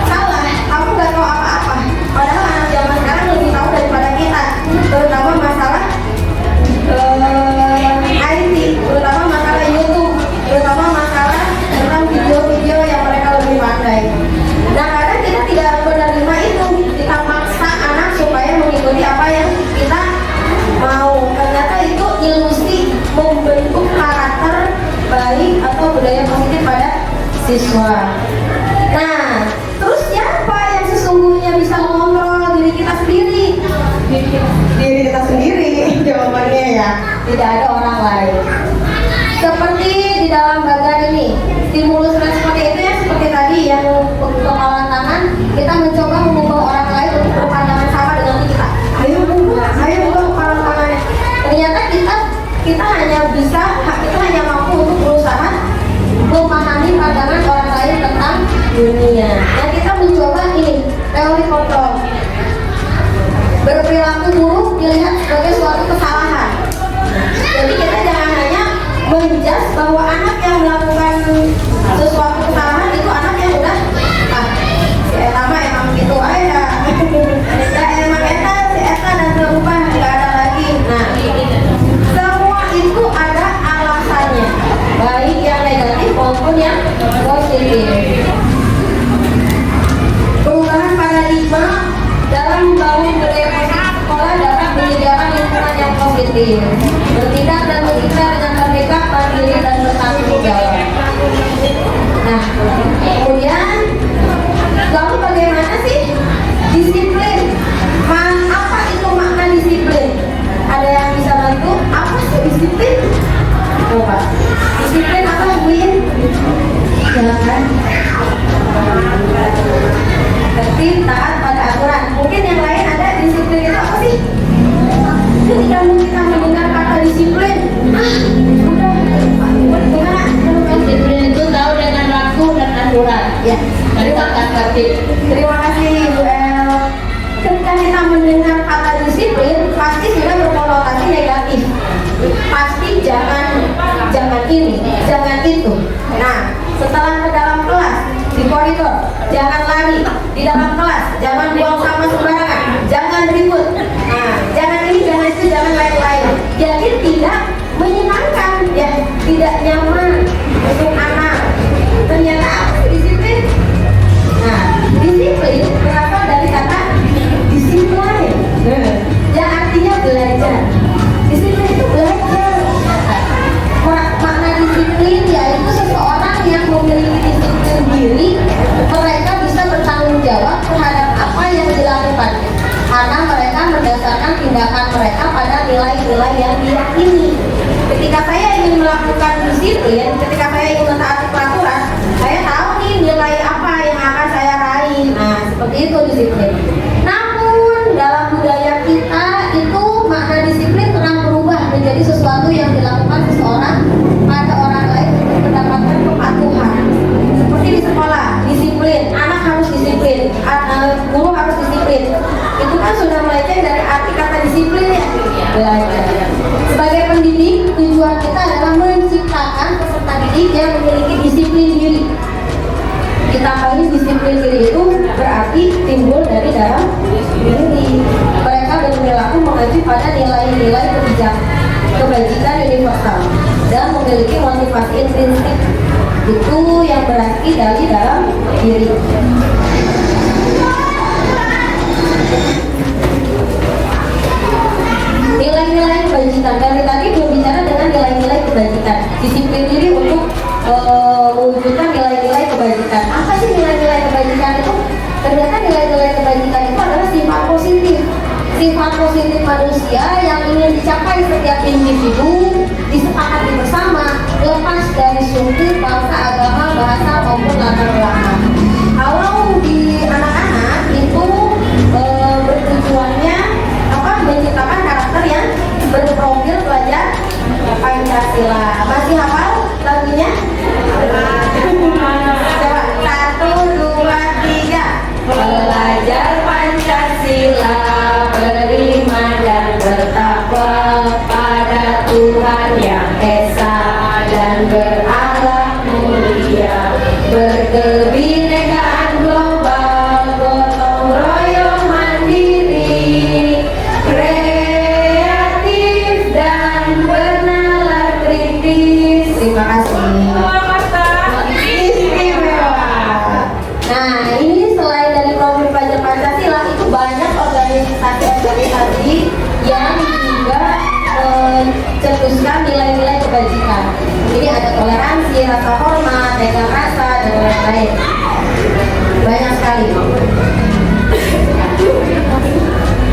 salah, kamu gak tahu apa-apa. Padahal anak zaman sekarang lebih tahu daripada kita, terutama masalah IT, terutama masalah YouTube, terutama masalah tentang video-video yang mereka lebih pandai. Nah, kadang kita tidak menerima itu, kita maksa anak supaya mengikuti apa yang kita mau. Ternyata itu ilusi membentuk karakter baik atau budaya positif pada siswa. Nah, terus siapa yang sesungguhnya bisa mengontrol diri kita sendiri? Diri kita sendiri, jawabannya ya. Tidak ada orang lain. Seperti di dalam bagan ini, stimulus seperti itu ya, seperti tadi yang kepalan tangan, kita mencoba mengubah orang lain untuk berpandangan sama dengan kita. Ayo ubah kepalan tangannya. Ternyata kita hanya mampu untuk berusaha memahami pandangan orang lain tentang dunia. Dan kita mencoba ini, teori kontrol. Berperilaku buruk dilihat sebagai suatu kesalahan. Jadi kita jangan hanya menjudge bahwa anak yang melakukan sesuatu kesalahan itu anak yang udah si Eta mah emang gitu aja. Ya emang Eta, si Eta dan berubah nggak ada lagi. Nah, semua itu ada alasannya, baik yang negatif maupun yang positif. Perubahan paradigma dalam membangun budaya positif sekolah dapat menyediakan lingkungan yang positif, bertindak dan berbicara dengan merdeka, mandiri dan bertanggung jawab. Nah, kemudian lalu bagaimana sih disiplin? Apa itu makna disiplin? Ada yang bisa bantu? Apa sih disiplin? Coba. Disiplin apa, Win? Silakan. Tertib, taat pada aturan. Mungkin yang lain ada disiplin itu apa sih? Ketika kita mendengar kata disiplin, udah gimana? Disiplin itu tahu dengan waktu dan aturan. Ya. Dari kata tertib. Terima kasih Bu El. Ketika kita mendengar kata disiplin, pasti sudah berkonotasi negatif. Pasti jangan ini, jangan itu. Nah, setelah ke dalam kelas, di koridor, jangan lari. Di dalam kelas, jangan buang sampah sembarangan, jangan ribut. Nah, jangan ini, jangan itu, jangan lain-lain. Jadi tidak menyenangkan, ya, tidak nyaman untuk anak. gitu ya. Ketika saya ingin mentaati peraturan, saya tahu nih nilai apa yang akan saya raih. Nah, seperti itu disiplin. Namun dalam budaya kita itu makna disiplin telah berubah menjadi sesuatu yang dilakukan seseorang pada orang lain untuk mendapatkan kepatuhan. Seperti di sekolah, disiplin, anak harus disiplin, guru harus disiplin. Itu kan sudah melenceng dari arti kata disiplin ya. Belajar. Sebagai pendidik, tujuan kita adalah menciptakan peserta didik yang memiliki disiplin diri. Ditambahin disiplin diri itu berarti timbul dari dalam diri. Mereka berperilaku mengacu pada nilai-nilai kebajikan universal dan memiliki motivasi intrinsik. Itu yang berarti dari dalam diri. Nilai-nilai kebajikan, dari tadi berbicara dengan nilai-nilai kebajikan. Disiplin diri untuk mewujudkan nilai-nilai kebajikan. Apa sih nilai-nilai kebajikan itu? Ternyata nilai-nilai kebajikan itu adalah sifat positif. Sifat positif manusia yang ingin dicapai setiap individu, disepakati bersama, lepas dari suku, bangsa, agama, bahasa maupun latar belakang. Kalau di anak-anak itu bertujuannya menciptakan karakter yang berprofil pelajar Pancasila. Masih hafal lagunya? Coba 1, 2, 3. Belajar Pancasila, beriman dan bertakwa pada Tuhan yang Esa dan berakhlak mulia, berkebinekaan global, gotong royong mandiri, kreatif dan bernalar kritis. Terima kasih. Istimewa. Nah, ini selain dari profil pelajar Pancasila, itu banyak organisasi-organisasi yang juga mencetuskan nilai-nilai kebajikan. Jadi ada toleransi, rasa hormat, tega rasa, dan lain-lain. Banyak sekali.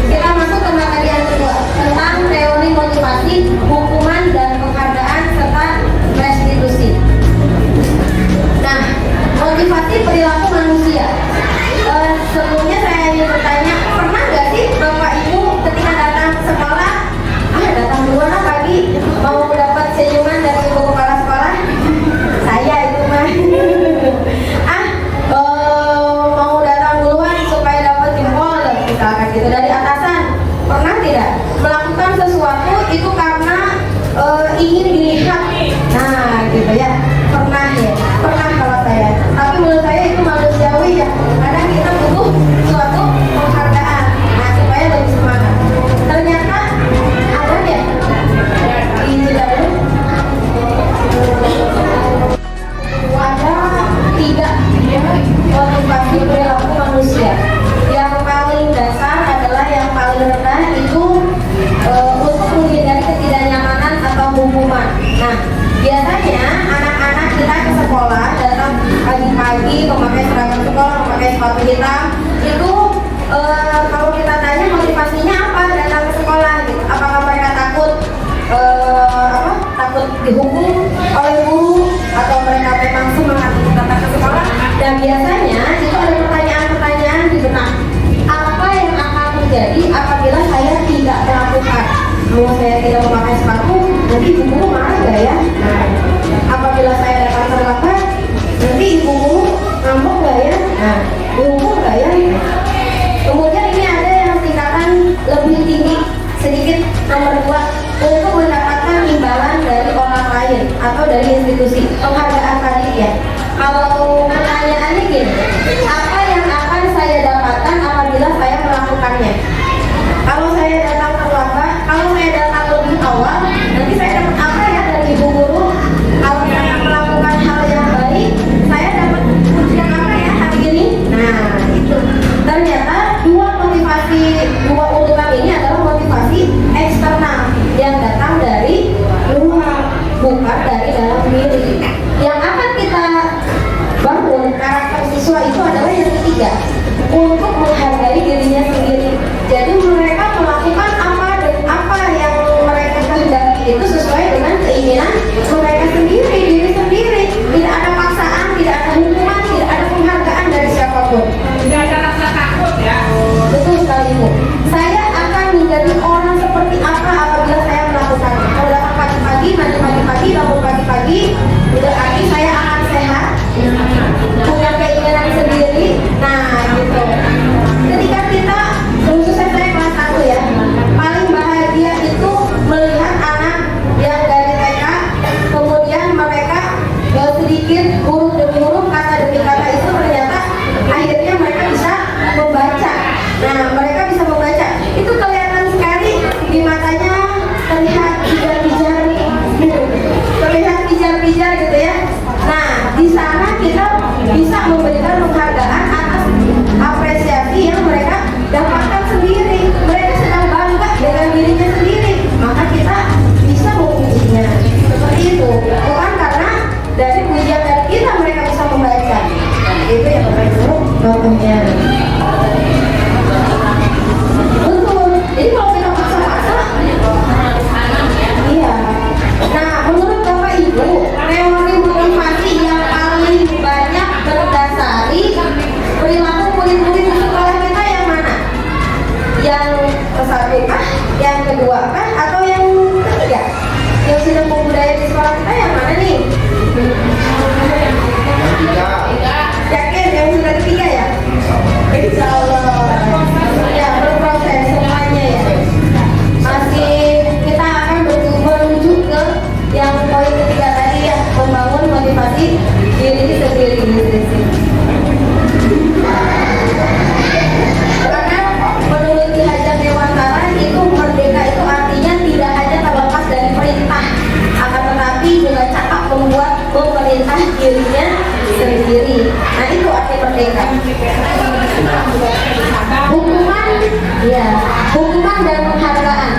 Kita masuk ke materi yang kedua tentang teori motivasi, hukuman dan penghargaan serta restitusi. Nah, motivasi perilaku manusia. Sebelumnya saya ingin bertanya, pernah nggak sih Bapak Ibu ketika datang ke sekolah, datang duluan pagi mau dapat senyuman dari ibu kepala sekolah? Saya itu mah. Mau datang duluan supaya dapat jempol, misalkan gitu dari atasan. Pernah tidak melakukan sesuatu itu karena ingin dilihat? Nah, gitu ya. Pernah ya. Pernah kalau saya. Tapi menurut saya itu manusiawi ya. Kadang kita butuh suatu penghargaan. Nah, supaya lebih semangat. Ternyata ada ya. Ini dulu. Ada 3 motivasi perilaku manusia. Yang paling dasar adalah yang paling rendah itu untuk menghindari ketidaknyamanan atau hukuman. Nah, biasanya anak-anak kita ke sekolah datang pagi-pagi memakai seragam sekolah, memakai sepatu hitam. Itu kalau kita tanya motivasinya apa datang ke sekolah, gitu. Apakah mereka takut takut dihukum oleh guru atau mereka memang semangat untuk datang ke sekolah? Dan biasanya itu ada pertanyaan-pertanyaan di benak. Apa yang akan terjadi apabila saya tidak melakukan? Kalau saya tidak memakai sepatu, nanti ibu guru marah nggak ya? Nah, apabila saya datang terlambat, nanti ibu guru ngambek nggak ya? Nah, dihukum nggak ya? Kemudian ini ada yang tingkatan lebih tinggi sedikit, nomor 2, untuk mendapatkan imbalan dari orang lain atau dari institusi. Penghargaan tadi ya. Kalau pertanyaannya gini, apa yang akan saya dapatkan apabila saya melakukannya? Kalau saya datang terlambat, kalau saya datang lebih awal, nanti saya dapat apa ya dari ibu guru? Kalau saya melakukan hal yang baik, saya dapat pujian apa ya hari ini? Nah, itu. Ternyata 2 urutan ini adalah motivasi eksternal yang datang dari luar, bukan dari dalam diri. Yang akan kita bangun karakter siswa itu adalah yang ketiga, untuk menghargai dirinya sendiri. TK. Hukuman, ya, hukuman dan penghargaan.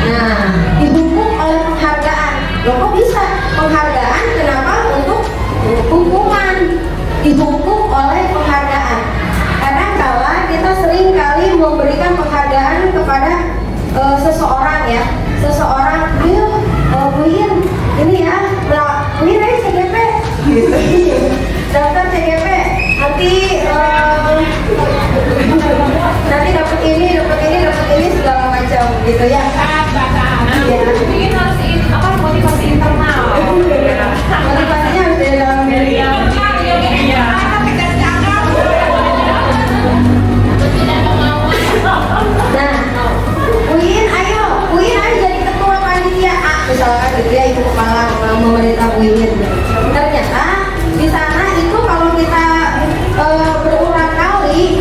Nah, dihukum oleh penghargaan. Loh kok bisa penghargaan? Kenapa untuk hukuman dihukum oleh penghargaan? Karena kalau kita sering kali memberikan penghargaan kepada seseorang ya, seseorang dia Buin ini ya, Buin aja CGP gitu. Daftar CGP nanti dapat ini segala macam gitu ya. Ya. Mungkin harus motivasi internal. Motivasinya harus dari dalam diri. Nah, Uin ayo jadi ketua panitia A misalkan gitu ya, ibu kepala pemerintah Uin. Ternyata di sana itu kalau kita berulang kali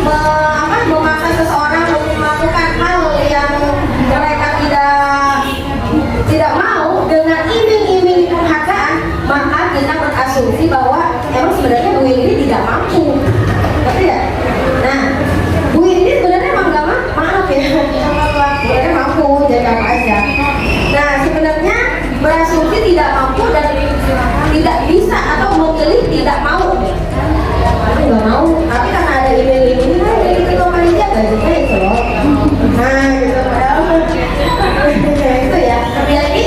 memaksa seseorang untuk melakukan hal yang mereka tidak mau dengan iming-iming penghargaan, maka kita berasumsi bahwa emang sebenarnya Bu ini tidak mampu, betul ya? Nah, Bu ini sebenarnya emang nggak maaf ya, sebenarnya mampu jadi apa aja. Nah, sebenarnya berasumsi tidak mampu dan tidak bisa atau memilih tidak mau. Aku nggak mau, tapi karena ada iming-iming ini, jadi ketua panitia gajinya itu loh. Nah, gitu padahal itu ya. Jadi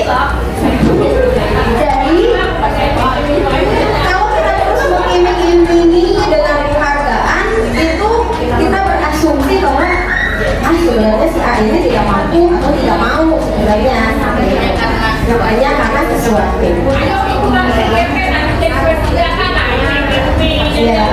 kalau kita terus mengiming-imingi dengan penghargaan, itu kita berasumsi bahwa sebenarnya si A ini tidak mampu atau tidak mau sebenarnya. Makanya karena sesuatu. Ayo ikutan CGP nanti jadi presiden kan? Iya.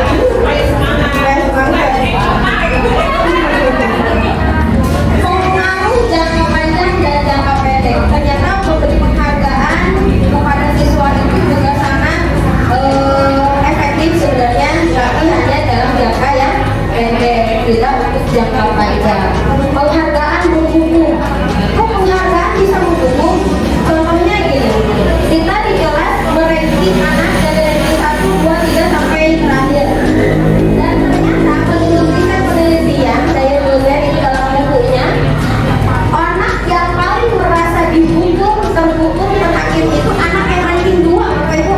Pengaruh jangka panjang dan jangka pendek. Ternyata memberi penghargaan kepada siswa itu juga sangat efektif sebenarnya, tapi hanya dalam jangka yang pendek, tidak untuk jangka panjang. Penghargaan menghukum. Kok penghargaan bisa menghukum? Contohnya gini, kita di kelas meranking anak dari ranking 1, 2, 3 sampai terakhir. Dan ternyata menurut penelitian dari dosen itu dalam bukunya, anak yang paling merasa dihukum, terhukum, terhakim itu anak yang ranking 2, Bapak Ibu.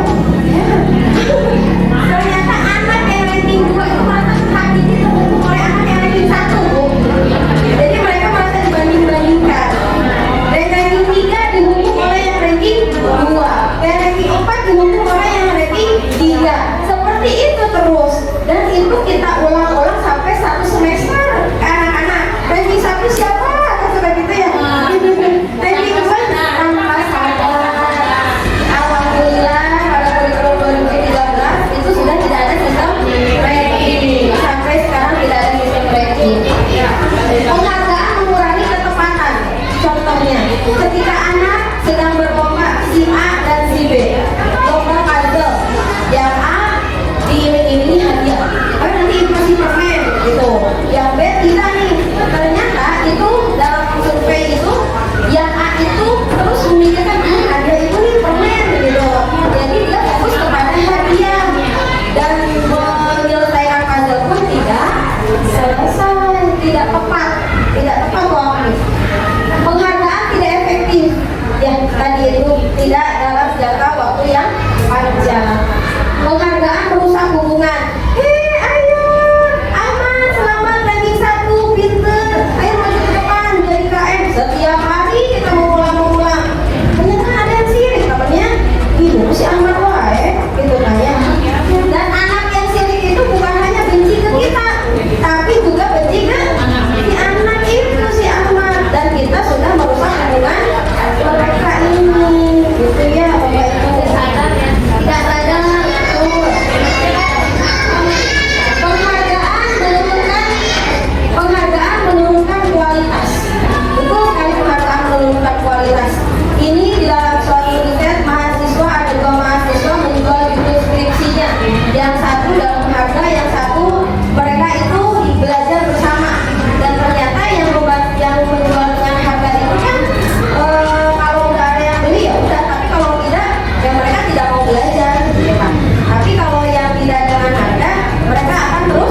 Ternyata anak yang ranking 2 itu merasa terhakimi, terhukum oleh anak yang ranking 1, Bu. Jadi mereka merasa dibanding-bandingkan. Dan ranking 3 dihukum oleh yang ranking 2, dan ranking 4 dihukum oleh yang ranking 3. Seperti itu terus. Dan itu kita ulang-ulang sampai 1 semester ke anak-anak. Ranking 1 siapa? Kata gitu ya. Ranking 2 tanpa sadar. Alhamdulillah pada kurikulum 2013 itu sudah tidak ada sistem ranking. Sampai sekarang tidak ada sistem ranking. Penghargaan mengurangi ketepatan. Contohnya, ketika anak sedang berlomba si A dan si B, lomba puzzle, yang A diiming-imingi hadiah, tapi nanti kasih permen gitu. Yang B tidak nih. Ternyata itu dalam survei itu, yang A itu terus memikirkan hadiah itu nih permen gitu. Jadi dia fokus kepada hadiah dan menyelesaikan puzzle pun tidak selesai, tidak tepat waktu. Penghargaan tidak efektif. Ya tadi itu tidak dalam jangka waktu yang panjang. Penghargaan merusak hubungan. Ayo, aman, selamat, ranking 1, pinter. Ayo maju ke depan, jadi KM. Setiap hari kita mau pulang. Ternyata ada yang sirik, namanya ibu si Ahmad wae, gitu kan ya. Dan anak yang sirik itu bukan hanya benci ke kita, tapi juga benci ke si anak itu si Ahmad. Dan kita sudah merusak hubungan mereka ini, gitu ya, Bapak Ibu. Tidak sadar. Penghargaan menurunkan kualitas. Betul sekali, penghargaan menurunkan kualitas. Ini di dalam suatu riset mahasiswa, ada 2 mahasiswa menjual judul skripsinya. Yang satu dalam harga, yang satu mereka itu belajar bersama. Dan ternyata yang menjual dengan harga itu kan kalau nggak ada yang beli ya udah, tapi kalau tidak ya mereka tidak mau belajar, gitu kan. Tapi kalau yang tidak dengan harga, mereka akan terus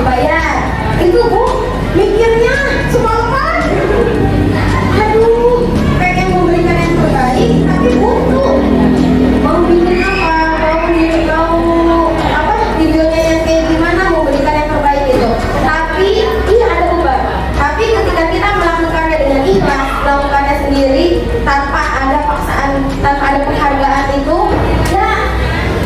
dibayar. Itu Bu, mikirnya semalaman. Aduh, pengen memberikan yang terbaik, tapi butuh. Mau bikin apa? Mau apa? Videonya yang kayak gimana? Mau berikan yang terbaik itu. Tapi iya ada beban. Tapi ketika kita melakukannya dengan ikhlas, melakukannya sendiri tanpa ada paksaan, tanpa ada penghargaan itu, ya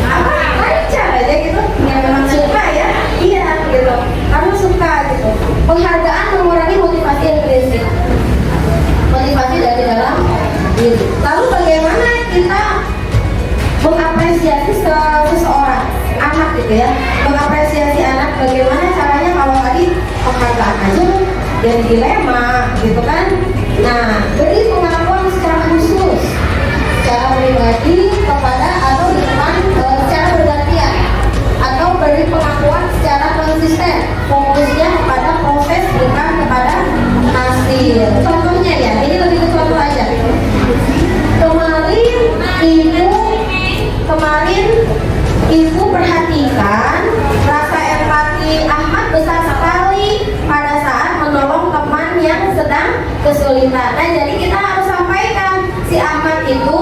apa? Lancar aja gitu. Ya memang suka ya. Iya gitu. Kamu suka gitu. Penghargaan mengurangi motivasi intrinsik. Motivasi dari dalam diri. Lalu bagaimana kita mengapresiasi seseorang, anak gitu ya, mengapresiasi anak, bagaimana caranya? Kalau tadi penghargaan aja jadi dilema gitu kan. Nah, beri pengakuan secara khusus, secara pribadi kepada atau di depan secara bergantian, atau beri pengakuan secara konsisten, fokusnya kepada proses bukan kepada hasil. Contohnya ya, ini lebih ke contoh aja. Kemarin ibu perhatikan rasa empati Ahmad besar sekali pada saat menolong teman yang sedang kesulitan. Nah, jadi kita harus sampaikan si Ahmad itu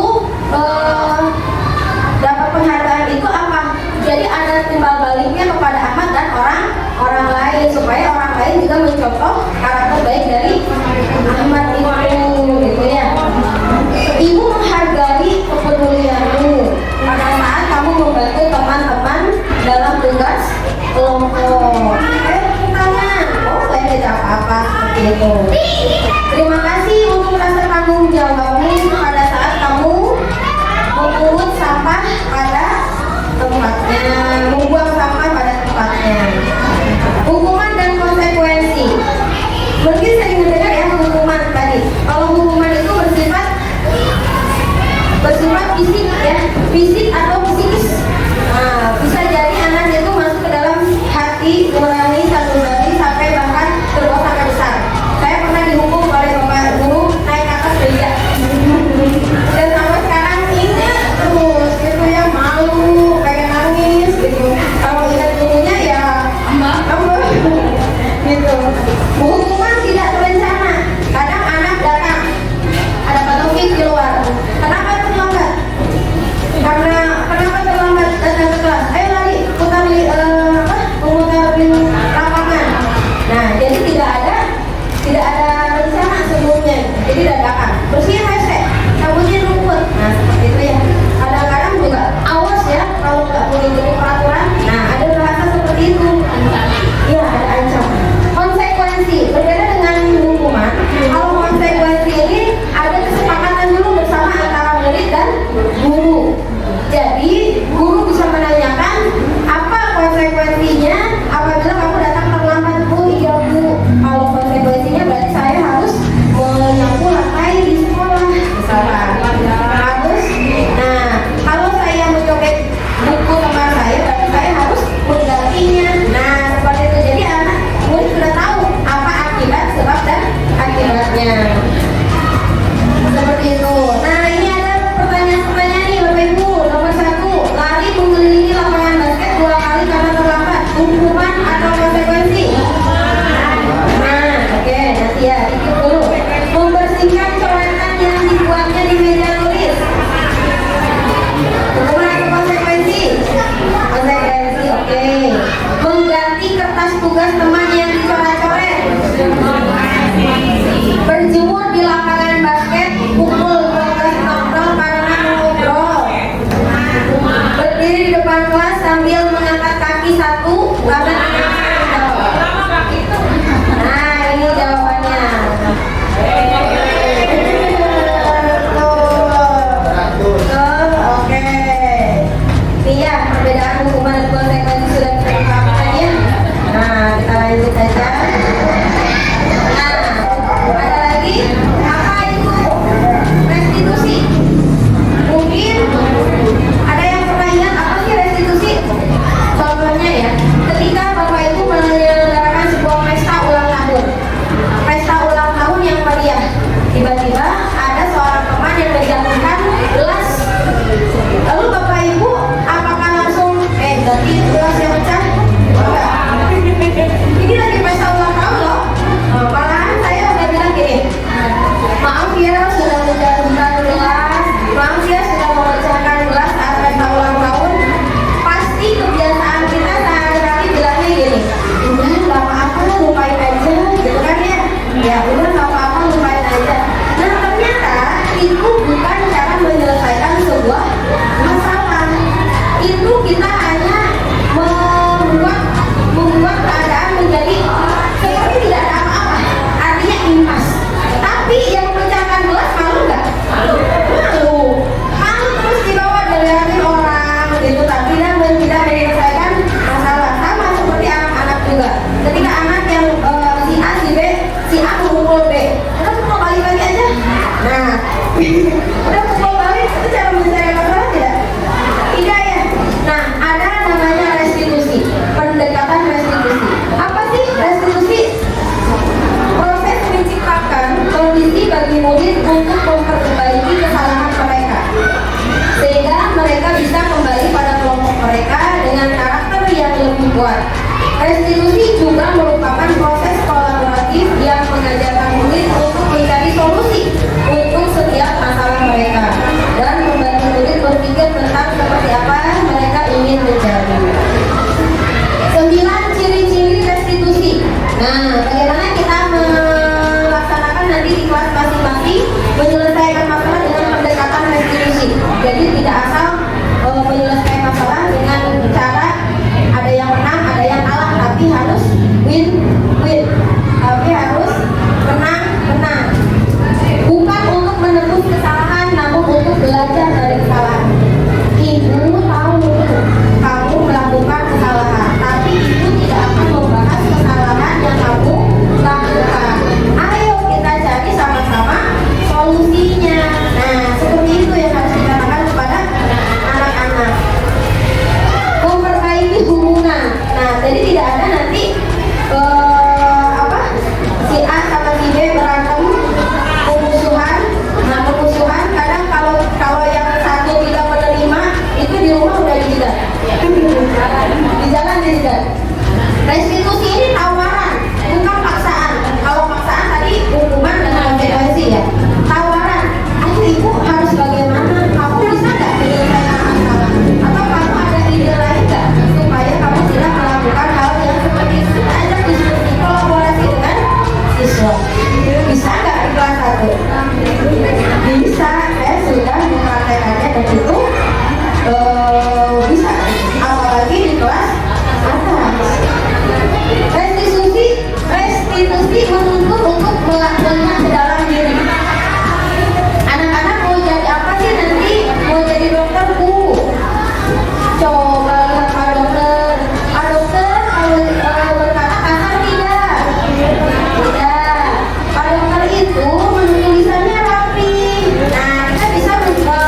dapat penghargaan itu apa? Jadi ada timbal baliknya kepada Ahmad dan orang lain, supaya orang lain juga mencontoh karakter baik dari Ahmad itu, gitu ya. Ibu menghargai kepedulianmu pada saat kamu membantu teman-teman dalam tugas kelompok. Tangan, oh saya tidak apa-apa seperti itu. Terima kasih untuk rasa tanggung jawabmu pada saat kamu memungut sampah pada tempatnya, membuang sampah pada tempatnya. Hukuman dan konsekuensi. Mungkin sering mendengar ya hukuman tadi. Kalau hukuman itu bersifat fisik ya, fisik atau psikis. Nah, bisa jadi anak itu masuk ke dalam hati nurani sanubari sampai bahkan terbawa sampai besar. Saya pernah dihukum oleh bapak guru naik ke atas meja dan sampai sekarang ingat terus gitu ya, malu, pengen nangis gitu. Kalau ingat gurunya ya ambak gitu. Hukuman tidak terencana. Kadang anak datang, ada Pak Taufik di luar. Kenapa terlambat? Kenapa terlambat datang ke kelas? Ayo lari, putar lapangan. Nah, jadi tidak ada rencana sebelumnya. Jadi dadakan. Bersihin WC, cabutin rumput. Nah, seperti itu ya. Kadang-kadang juga awas ya kalau nggak mengikuti peraturan. Nah, ada bahasa seperti itu. Iya, ada ancaman. Konsekuensi berbeda dengan hukuman. Kalau konsekuensi ini ada kesepakatan dulu bersama antara murid dan guru. Jadi guru bisa menanyakan apa konsekuensinya apabila kamu datang terlambat. Bu, iya Bu. Kalau konsekuensinya berarti saya harus menyapu lantai di sekolah, misalkan. Harus. Nah, kalau saya mencopet buku teman saya, berarti saya harus menggantinya. Nah, seperti itu. Jadi anak murid sudah tahu apa akibat, sebab dan akibatnya. Seperti itu. Nah, ini ada pertanyaan-pertanyaan nih Bapak Ibu. Nomor 1, lari mengelilingi lapangan basket 2 kali karena terlambat. Hukuman atau konsekuensi? Nah, oke, nanti ya, dikit dulu. Membersihkan coretan yang dibuatnya di meja tulis. Hukuman atau konsekuensi? Konsekuensi, oke. Mengganti kertas tugas teman yang dicoret-coret. Berjemur di lapangan basket pukul 12.00 karena ngobrol. Berdiri di depan kelas sambil mengangkat kaki satu karena nah, ini jawabannya. Oke. Ini ya perbedaan hukuman dan konsekuensi sudah kita pahami tadi ya. Nah, kita lanjut. Restitusi juga merupakan proses kolaboratif yang mengajarkan murid untuk mencari solusi untuk setiap masalah mereka dan membantu murid berpikir tentang seperti apa mereka ingin menjadi. 9 ciri-ciri restitusi. Nah, bagaimana kita melaksanakan nanti di kelas masing-masing menyelesaikan masalah dengan pendekatan restitusi. Jadi tidak asal menyelesaikan masalah dengan cara ada yang menang, ada yang kalah, tapi harus win-win. Tapi harus menang-menang. Bukan untuk menebus kesalahan, namun untuk belajar dari kesalahan. Ibu tahu kamu melakukan kesalahan, tapi ibu tidak akan membahas kesalahan yang kamu lakukan. Ayo kita cari sama-sama solusinya. Nah, seperti itu yang harus kita lakukan kepada anak-anak. Memperbaiki hubungan. Nah, jadi tidak ada nanti si A sama si B berantem, pemusuhan. Nah, pemusuhan kadang kalau yang satu tidak menerima itu di rumah udah dijidat. Di jalan dijidat. Restitusi ini tawaran, bukan paksaan. Kalau paksaan tadi hukuman dan konsekuensi ya. Tawaran, ayo ibu harus bagaimana? Kamu bisa nggak menyelesaikan masalah? Atau kamu ada ide lain nggak supaya kamu tidak melakukan hal yang seperti itu? Kita ajak diskusi kolaborasi dengan siswa. Bisa nggak di kelas 1? Bisa, saya sudah mempraktekannya dan itu bisa. Apalagi di kelas atas. Restitusi menuntut untuk melihat ke dalam diri. Anak-anak mau jadi apa sih nanti? Mau jadi dokter, Bu? Coba lihat Pak Dokter. Pak Dokter kalau berkata kasar tidak? Tidak. Pak Dokter itu tulisannya rapi. Nah, kita bisa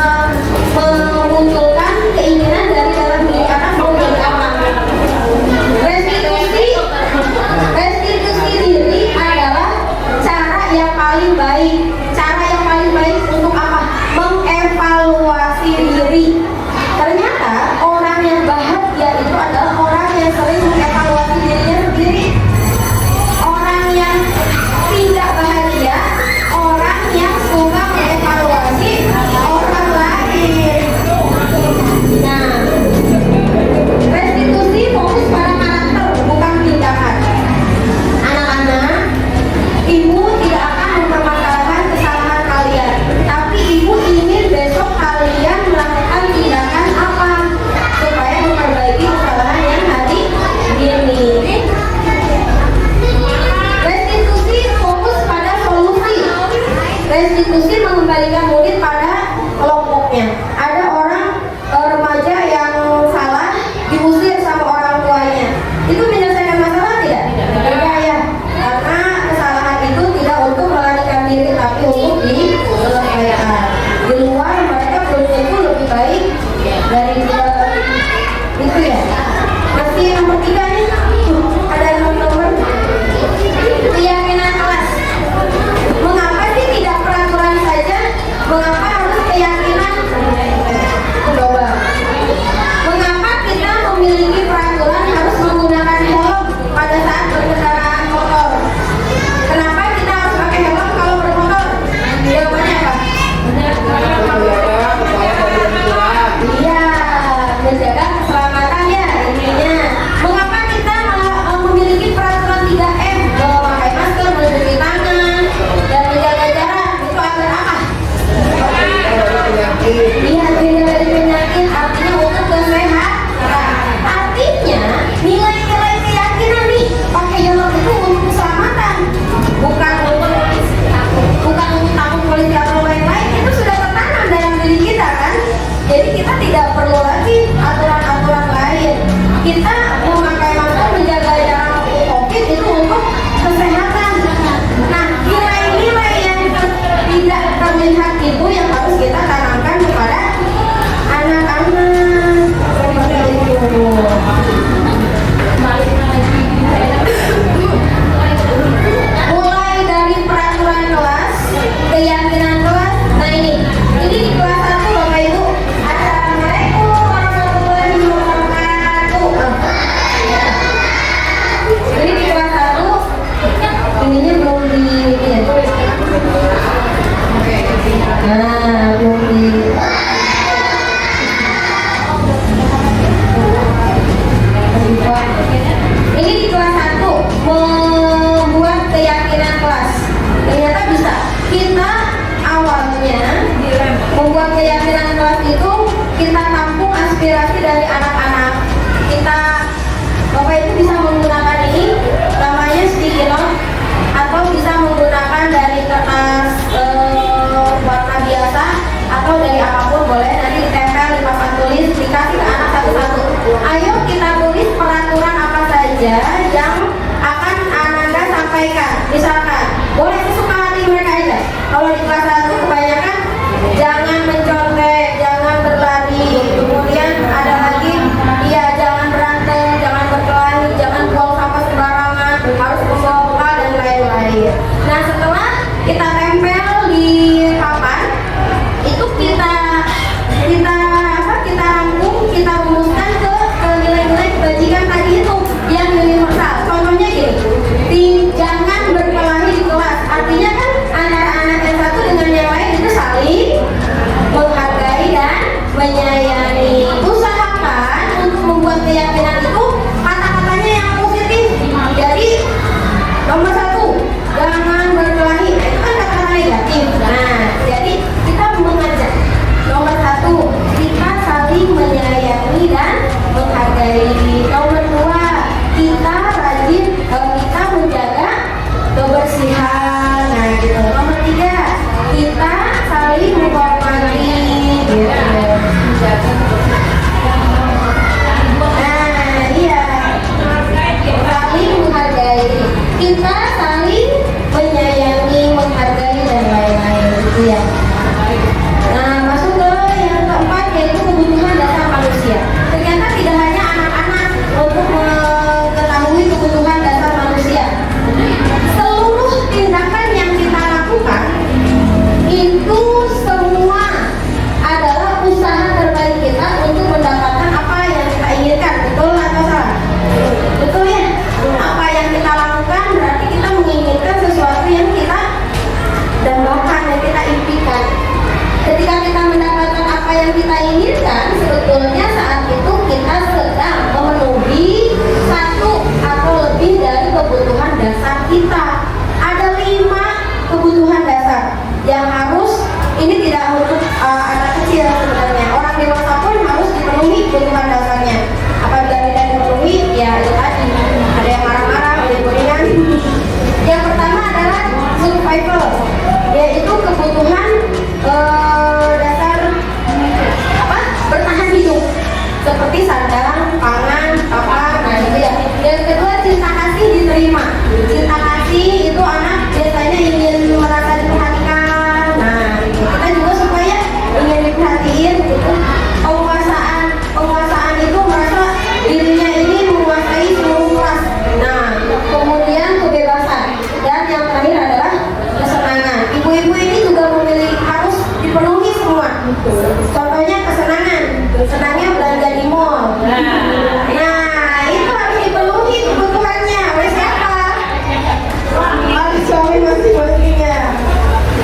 memunculkan keinginan dari dalam diri anak mau jadi apa. Restitusi diri adalah cara yang paling baik. Cara yang paling baik untuk apa? Mengevaluasi diri. Ternyata orang yang bahagia itu adalah orang yang sering mengevaluasi dirinya sendiri. Orang yang tidak bahagia, orang yang suka mengevaluasi orang lain. Nah, restitusi fokus pada karakter, bukan tindakan. Anak-anak, ibu tidak akan mempermasalahkan kesalahan kalian, tapi ibu ingin besok kalian melakukan tindakan apa supaya memperbaiki kesalahan yang hari ini. Restitusi fokus pada solusi. Restitusi mengembalikan murid pada kelompoknya. Ada orang remaja yang salah diusir sama orang tuanya. Itu menyelesaikan masalah tidak? Tidak ya. Karena kesalahan itu tidak untuk melarikan diri, tapi untuk diselesaikan. Di luar mereka belum tentu lebih baik dari itu ya. Masih yang ketiga nih, ada nomor keyakinan kelas. Mengapa sih tidak peraturan saja? Mengapa dari anak-anak kita, Bapak Ibu bisa menggunakan ini, namanya sticky note, atau bisa menggunakan dari kertas warna biasa, atau dari apapun boleh, nanti ditempel di papan tulis, dikasih ke anak satu-satu. Ayo kita tulis peraturan apa saja yang akan Ananda sampaikan. Misalkan, boleh sesuka hati mereka aja. Kalau di kelas 1 kebanyakan, jangan mencontek, jangan berlari, kemudian ada lagi, ya jangan berantem, jangan berkelahi, jangan buang sampah sembarangan, harus membawa bekal dan lain-lain. Nah, setelah kita tempel di papan, itu kita rangkum, kita rumuskan ke nilai-nilai kebajikan tadi itu yang universal. Contohnya gini, jangan berkelahi di kelas. Artinya kan antara anak yang satu dengan yang lain itu saling menghargai dan menyayangi. Usahakan untuk membuat keyakinan itu kata-katanya yang positif. Jadi nomor 1, jangan berkelahi. Nah, itu kan kata-kata negatif. Nah, jadi kita mengajak nomor 1, kita saling menyayangi dan menghargai. Nomor 2, kita rajin, kita menjaga kebersihan. Nah, gitu. Nomor 3, kita saling menghormati. Gitu. Nah, iya. Saling menghargai. Kita saling menyayangi, menghargai dan lain-lain. Gitu ya. Nah, masuk ke yang keempat, yaitu kebutuhan dasar manusia. Ternyata tidak hanya anak-anak untuk mengetahui kebutuhan dasar manusia. Seluruh tindakan yang kita lakukan itu semua adalah usaha terbaik kita untuk mendapatkan apa yang kita inginkan. Betul atau salah? Betul ya? Apa yang kita lakukan berarti kita menginginkan sesuatu yang kita dambakan, yang kita impikan. Ketika kita mendapatkan apa yang kita inginkan, sebetulnya saat itu kita sedang memenuhi satu atau lebih dari kebutuhan dasar kita. Ada 5 kebutuhan dasar yang harus, ini tidak untuk anak kecil sebenarnya, orang dewasa pun harus dipenuhi kebutuhan dasarnya. Apabila tidak dipenuhi, ya itu tadi, ada yang marah-marah, ada yang gorengan. Yang pertama adalah survival, yaitu kebutuhan dasar bertahan hidup, seperti sandang, pangan, papan, nah itu ya. Yang kedua, cinta kasih diterima. Cinta kasih itu anak biasanya ingin merasa diperhatikan. Nah, kita juga supaya ingin diperhatiin gitu. Penguasaan itu merasa dirinya ini menguasai seluruh kelas. Nah, kemudian kebebasan, dan yang terakhir adalah kesenangan. Ibu-ibu ini juga harus dipenuhi semua. Contohnya kesenangan, senangnya belanja di mall. Nah, itu harus dipenuhi kebutuhannya oleh siapa? Oleh suami masing-masingnya.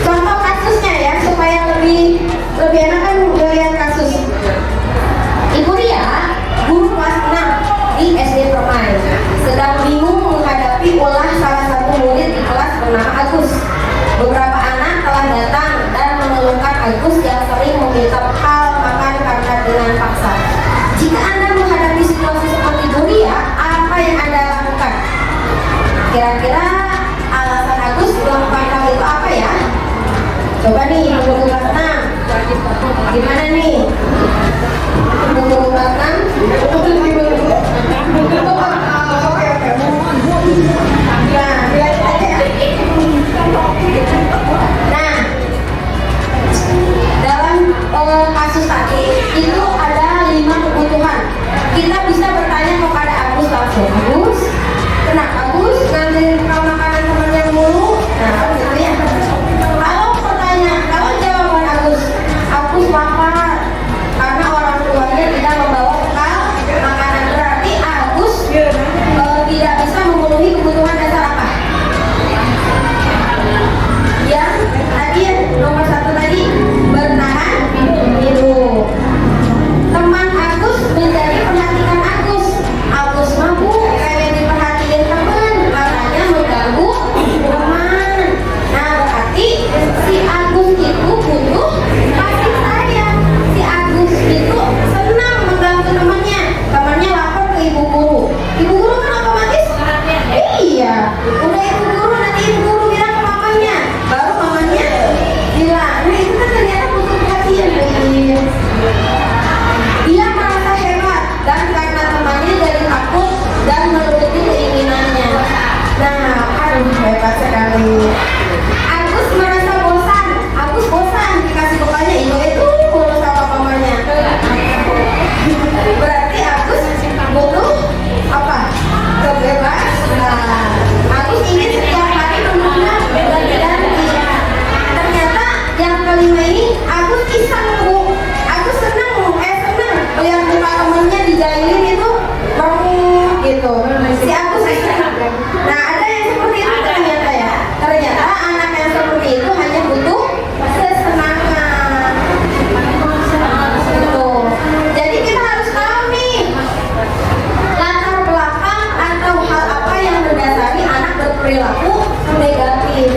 Contoh kasusnya ya, supaya lebih enak kan melihat kasus. Ibu Ria, guru kelas 6 di SD Permai, sedang bingung menghadapi ulah salah satu murid di kelas bernama Agus. Beberapa anak telah datang dan mengeluhkan Agus yang sering meminta bekal makan karena dengan paksa. Jika Anda menghadapi situasi seperti Bu Ria, apa yang Anda lakukan? Kira-kira alasan Agus melakukan hal itu apa ya? Coba nih, guru kelas 6. Gimana nih? Guru kelas 6? Oke. Nah, lihat aja ya. Nah, dalam kasus tadi itu ada 5 kebutuhan. Kita bisa bertanya kepada Agus langsung, Agus, kenapa Agus nganterin bekal makanan temannya mulu? Nah, gitu ya. Kalau jawaban Agus lapar karena orang tuanya tidak membawa bekal makanan hebat sekali. Agus merasa bosan. Agus bosan dikasih bapaknya itu mulu sama mamanya. Berarti Agus butuh apa? Kebebasan. Agus ingin setiap hari rumahnya berganti-ganti. Ternyata yang kelima ini Agus iseng Bu. Agus senang lihat muka temennya dijailin itu merem gitu. Si Agus iseng. Nah ada yang seperti itu ternyata ya. Ternyata anak yang seperti itu hanya butuh kesenangan. Gitu. Jadi kita harus tahu nih latar belakang atau hal apa yang mendasari anak berperilaku negatif.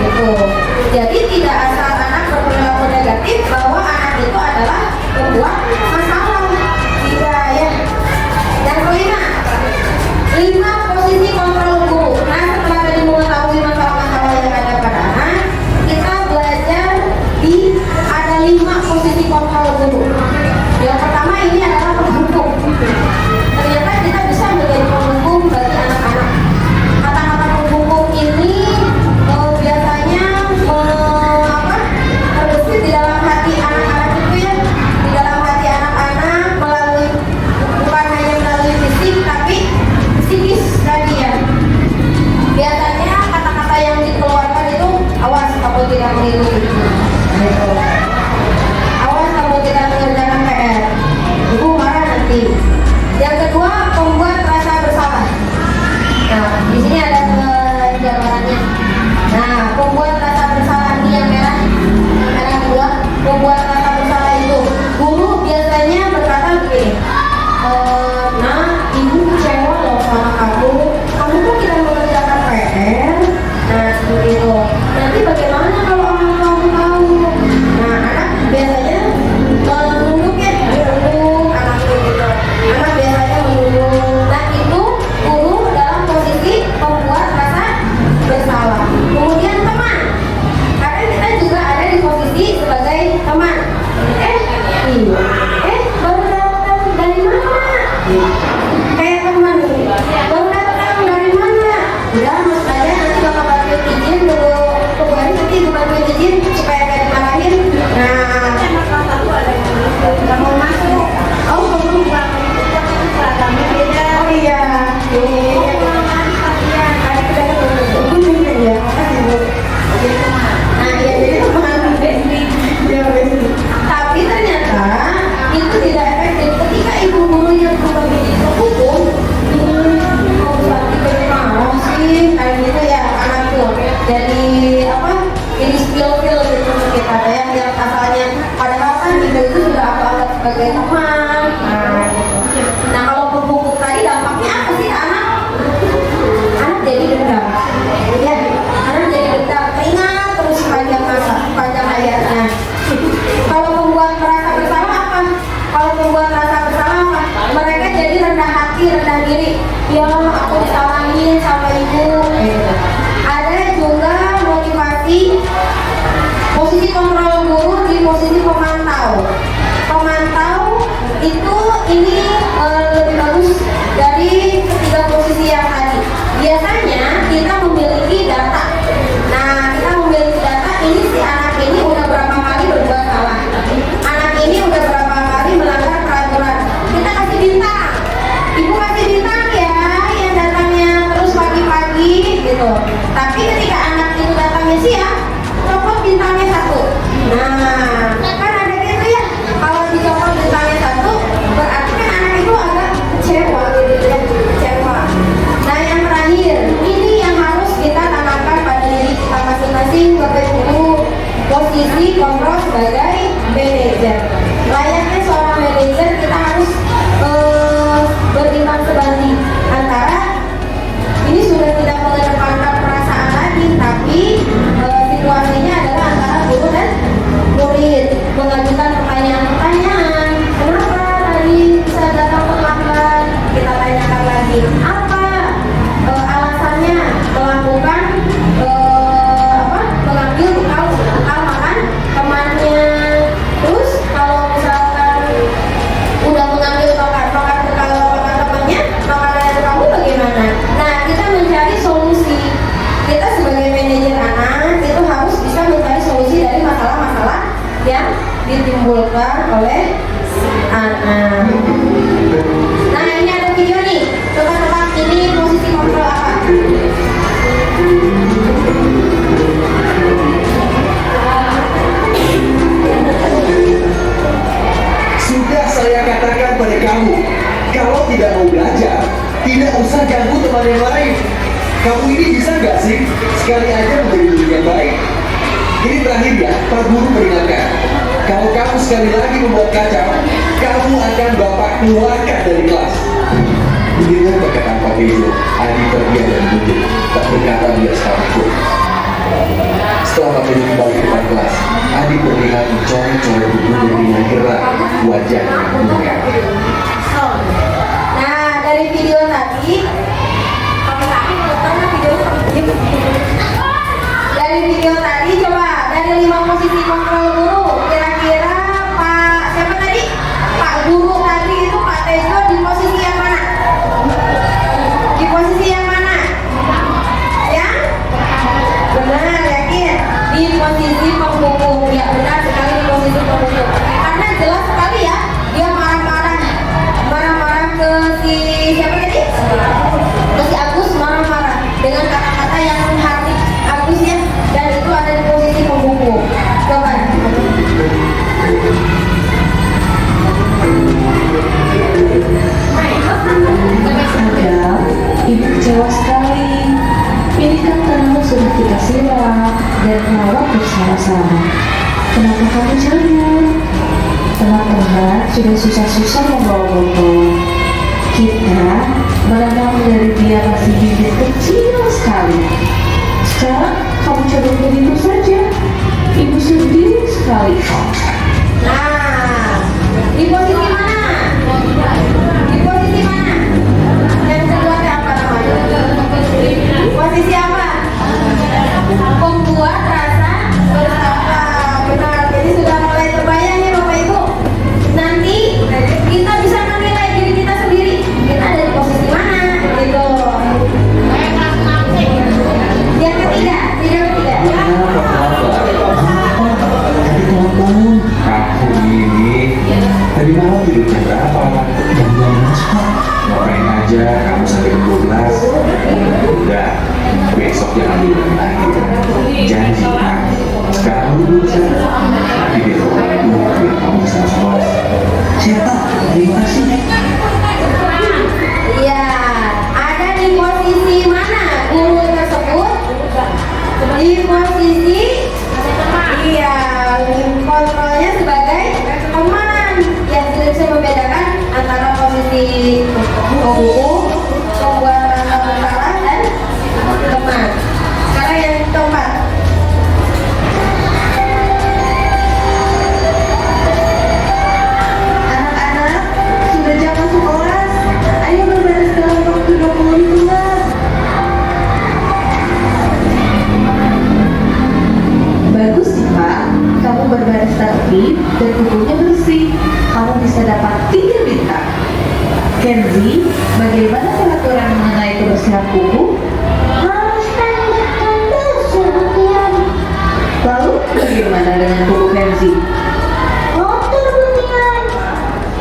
Gitu. Jadi tidak asal anak berperilaku negatif bahwa anak itu adalah membuat masalah. Tidak ya. Yang kelima, 5 posisi kontrol ditimbulkan oleh anak. Nah, ini ada video nih. Coba tebak ini posisi kontrol apa? Sudah saya katakan pada kamu, kalau tidak mau belajar, tidak usah ganggu teman yang lain. Kamu ini bisa nggak sih sekali aja menjadi guru yang baik? Ini terakhir ya, Pak Guru peringatkan. Kalau kamu sekali lagi membuat kacau, kamu akan Bapak keluarkan dari kelas. Mendengar perkataan Pak Bejo, Adi terdiam dan duduk, tak berkata dia sekarang pun. Setelah Pak Bejo kembali ke depan kelas, Adi terlihat mencoret-coret buku dan dengan gerak wajahnya menunjukkan. Nah, dari video tadi, coba dari 5 posisi kontrol guru, kira-kira Pak siapa tadi? Pak Guru tadi itu Pak Tejo di posisi yang mana? Di posisi yang mana? Ya? Benar, yakin? Di posisi pembuku. Ya benar sekali, di posisi pembuku. Karena jelas sekali ya, dia marah-marah ke si siapa tadi? Ke si Agus, marah-marah dengan kata-kata yang menghati Agus ya, dan itu ada di posisi pembuku. Coba. Ada, ibu kecewa sekali. Ini kan kamu sudah kita siram dan merawat bersama-sama. Kenapa kamu jauh? Teman-teman sudah susah-susah membawa botol. Kita menanam dari dia masih bibit kecil sekali. Sekarang kamu coba begitu saja. Ibu sedih sekali. Nah, di posisi mana? Di posisi mana? Yang kedua apa namanya? Posisi apa? Pembuat rasa bersalah. Benar. Jadi sudah mulai terbayang ya Bapak Ibu. Nanti kita bisa menilai diri kita sendiri. Kita ada di posisi mana? Gitu. Yang ketiga, video ketiga. Kamu ini tadi malam tidurnya berapa? Jam 12 Pak. Ngapain aja kamu sampai jam 12? Udah, besok jangan diulangi lagi. Janji kan? Sekarang dulu saja. Nanti besok kamu biar kamu bisa sekolah. Siapa? Terima kasih. Iya, ada di posisi mana guru tersebut? Di posisi iya, kontrolnya sebagai teman yang sudah bisa membedakan antara posisi pembuku, pembuat rasa bersalah dan teman. Sekarang yang keempat. Anak-anak sudah jam masuk kelas. Ayo berbaris dalam waktu 20 menit. Bagus sih Pak, kamu berbaris tertib dan bukunya bersih. Kamu bisa dapat 3 bintang. Kenzi, bagaimana peraturan mengenai kebersihan buku? Harus bersihan. Lalu bagaimana dengan buku Kenzi?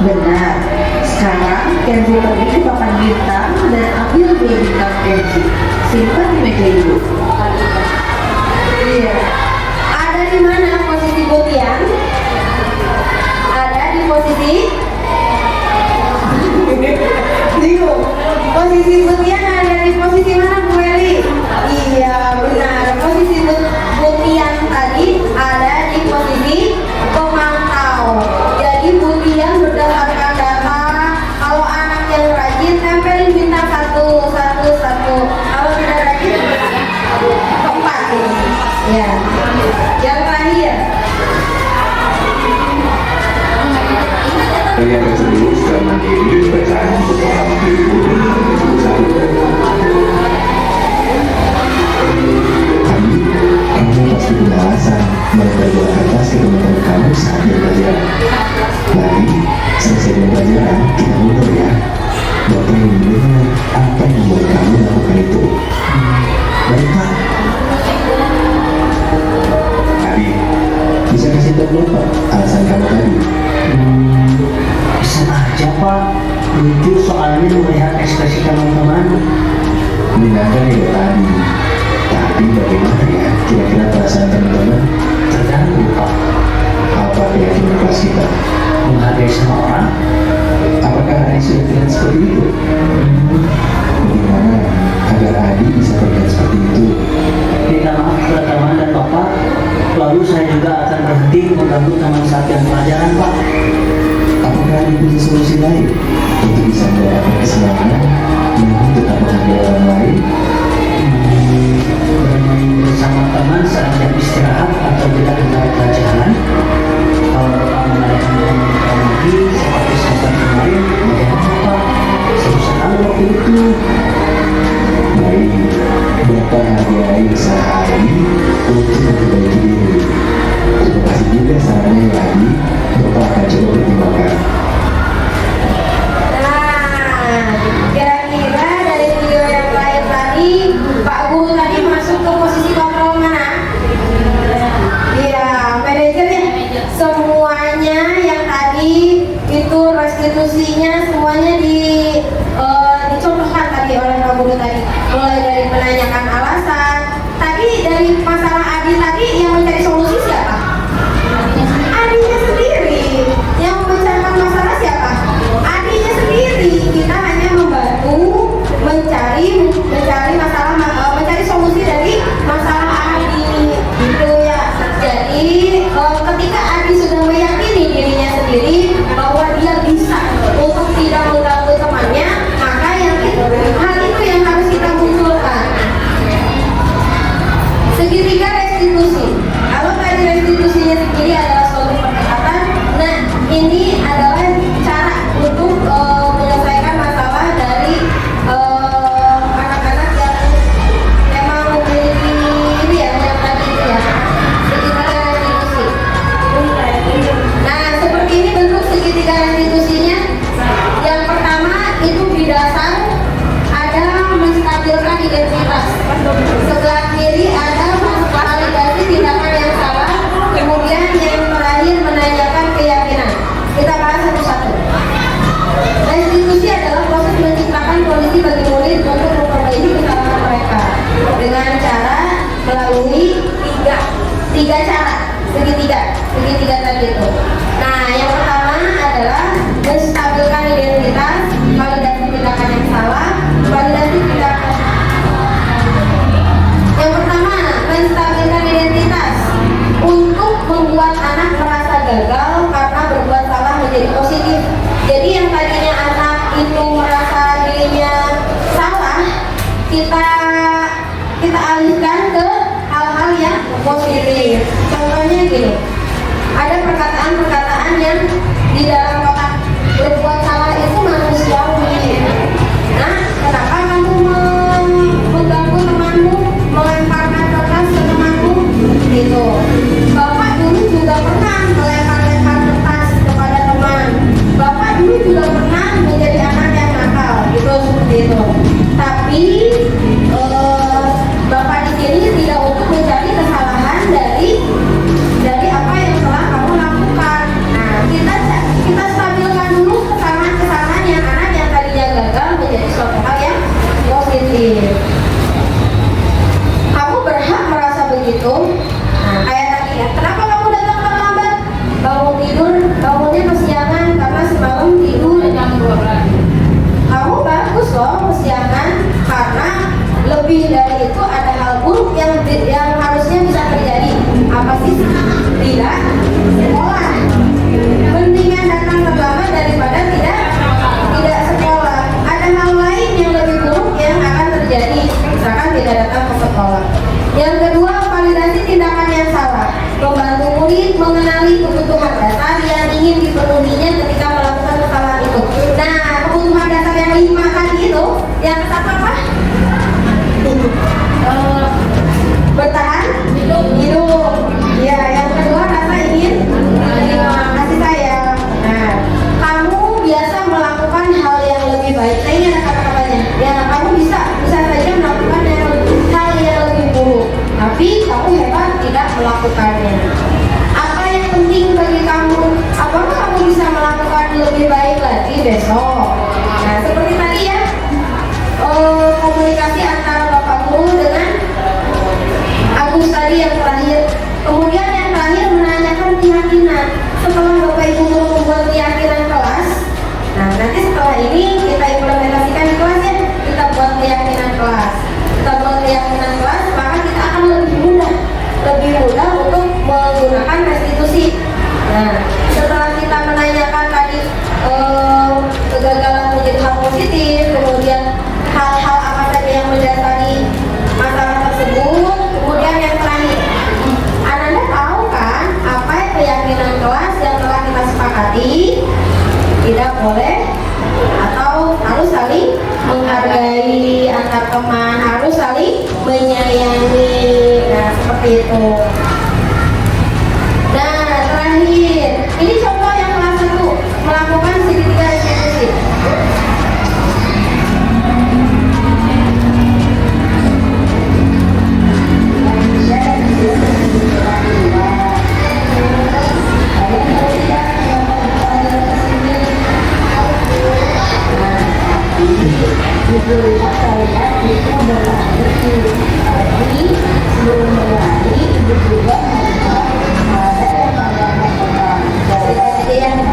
Benar. Sekarang Kenzi pergi ke papan bintang dan ambil 2 bintang Kenzi. Simpan di meja ibu. Iya. Ada di mana posisi Butian? Ada di posisi bingung. Posisi Butian ada di posisi mana Bu Eli? Iya benar. Posisi Butian tadi ada di posisi pemantau. Jadi Butian berdasarkan data. Kalau anak yang rajin tempelin bintang 1, 1, 1. Kalau tidak rajin 4 ini. Ya. Yang terakhir. Kalian tersebut sudah mandiri bacaan untuk halaman 2021. Kamu pasti punya alasan mereka buat kertas ke teman-teman kamu saat belajar. Lagi, selesai pembelajaran, kita mundur ya. Bapak ingin dengar apa yang membuat kamu lakukan itu. Baik Pak. Adi, bisa kasih tahu Bapak alasan kamu kan ya tadi. Tapi bagaimana ya kira-kira perasaan teman-teman? Terganggu Pak, Apa keyakinan kelas kita? menghargai semua orang. Apakah Adi sudah terlihat seperti itu? Bagaimana agar Adi bisa terlihat seperti itu? Minta maaf kepada teman dan Bapak. Lalu saya juga akan berhenti mengganggu teman saat yang pelajaran Pak. Apakah Adi punya solusi lain untuk bisa mendapatkan kesenangan namun tetap menghargai orang lain? Bermain bersama teman saat jam istirahat atau jeda antara pelajaran. Kalau Bapak mengadakan komunikasi lagi seperti sempat kemarin, bagaimana Pak? Saya bisa tahu waktu itu. Baik, Bapak hargai usaha Adi untuk memperbaiki diri. Terima kasih juga sarannya ya Adi. Bapak akan coba pertimbangkan. Nah, kira-kira dari video yang lain tadi, Pak Guru tadi masuk ke posisi kontrol mana? Iya, manajernya. Semuanya yang tadi itu restitusinya semuanya dicontohkan tadi oleh Pak Guru tadi. Mulai dari menanyakan alasan. Tadi dari masalah Adi tadi yang mencari solusi siapa? Adinya sendiri. Yang membicarakan masalah siapa? Adinya sendiri. Kita hanya membantu mencari masalah, mencari solusi dari masalah Adi. Gitu ya. Jadi ketika Adi sudah meyakini dirinya sendiri bahwa dia bisa untuk tidak mengganggu temannya, maka hal itu yang harus kita munculkan. Segitiga restitusi. Kalau tadi restitusinya sendiri adalah suatu pendekatan, nah ini adalah cara untuk menyelesaikan masalah dari anak-anak yang memang memiliki ini ya, yang tadi itu ya, segitiga restitusi. Nah seperti ini bentuk segitiga restitusinya. Yang pertama itu di dasar ada menstabilkan identitas. Sebelah kiri ada validasi tindakan yang salah. Kemudian yang terakhir menanyakan keyakinan. Kita bahas satu-satu. Restitusi adalah proses menciptakan kondisi bagi murid untuk memperbaiki kesalahan mereka dengan cara melalui tiga cara segitiga tadi itu. Nah yang pertama adalah menstabilkan identitas, validasi tindakan yang salah, validasi tindakan. Yang pertama, menstabilkan identitas untuk membuat anak merasa gagal karena berbuat salah menjadi positif. Jadi yang tadinya anak itu merasa dirinya salah, kita alihkan ke hal-hal yang positif. Contohnya gini, ada perkataan-perkataan yang di dalam kotak berbuat salah itu manusiawi. Nah, kenapa kamu mengganggu temanmu, melemparkan kertas ke temanmu? Gitu. Bapak dulu juga pernah melempar-lempar kertas kepada teman. Bapak dulu juga pernah menjadi anak yang nakal, gitu seperti itu. Tapi Bapak di sini tidak untuk mencari kesalahan dari apa yang telah kamu lakukan. Nah, kita stabilkan dulu kesalahan-kesalahan yang anak yang tadinya gagal menjadi suatu hal yang positif. Kamu berhak merasa begitu. Nah, kayak tadi ya, kenapa kamu datang terlambat? Bangunnya kesiangan karena semalam tidur jam 12. Kamu bagus loh kesiangan karena lebih dari itu ada hal buruk yang harusnya bisa terjadi. Apa sih? Tidak sekolah. Mendingan datang terlambat daripada tidak sekolah. Ada hal lain yang lebih buruk yang akan terjadi, misalkan tidak datang ke sekolah. Yang kedua, validasi tindakan yang salah. Membantu murid mengenali kebutuhan dasar yang ingin dipenuhinya ketika melakukan kesalahan itu. Nah, kebutuhan dasar yang 5 tadi itu, yang satu apa? Bertahan hidup. Ya, yang kedua rasa ingin kasih sayang. Nah, kamu biasa melakukan hal yang lebih baik. Nah, ini ada kata-katanya. Ya, kamu bisa saja melakukan hal keyakinan kelas, maka kita akan lebih mudah untuk menggunakan restitusi. Nah, setelah kita menanyakan tadi kegagalan menjadi hal positif, kemudian hal-hal apa saja yang mendasari masalah tersebut, kemudian yang terakhir, Anda tahu kan apa keyakinan kelas yang telah kita sepakati? Tidak boleh atau harus saling menghargai antar teman, harus saling menyayangi. Nah, seperti itu. Nah, terakhir, ini contoh yang kelas 1 melakukan segitiga restitusi.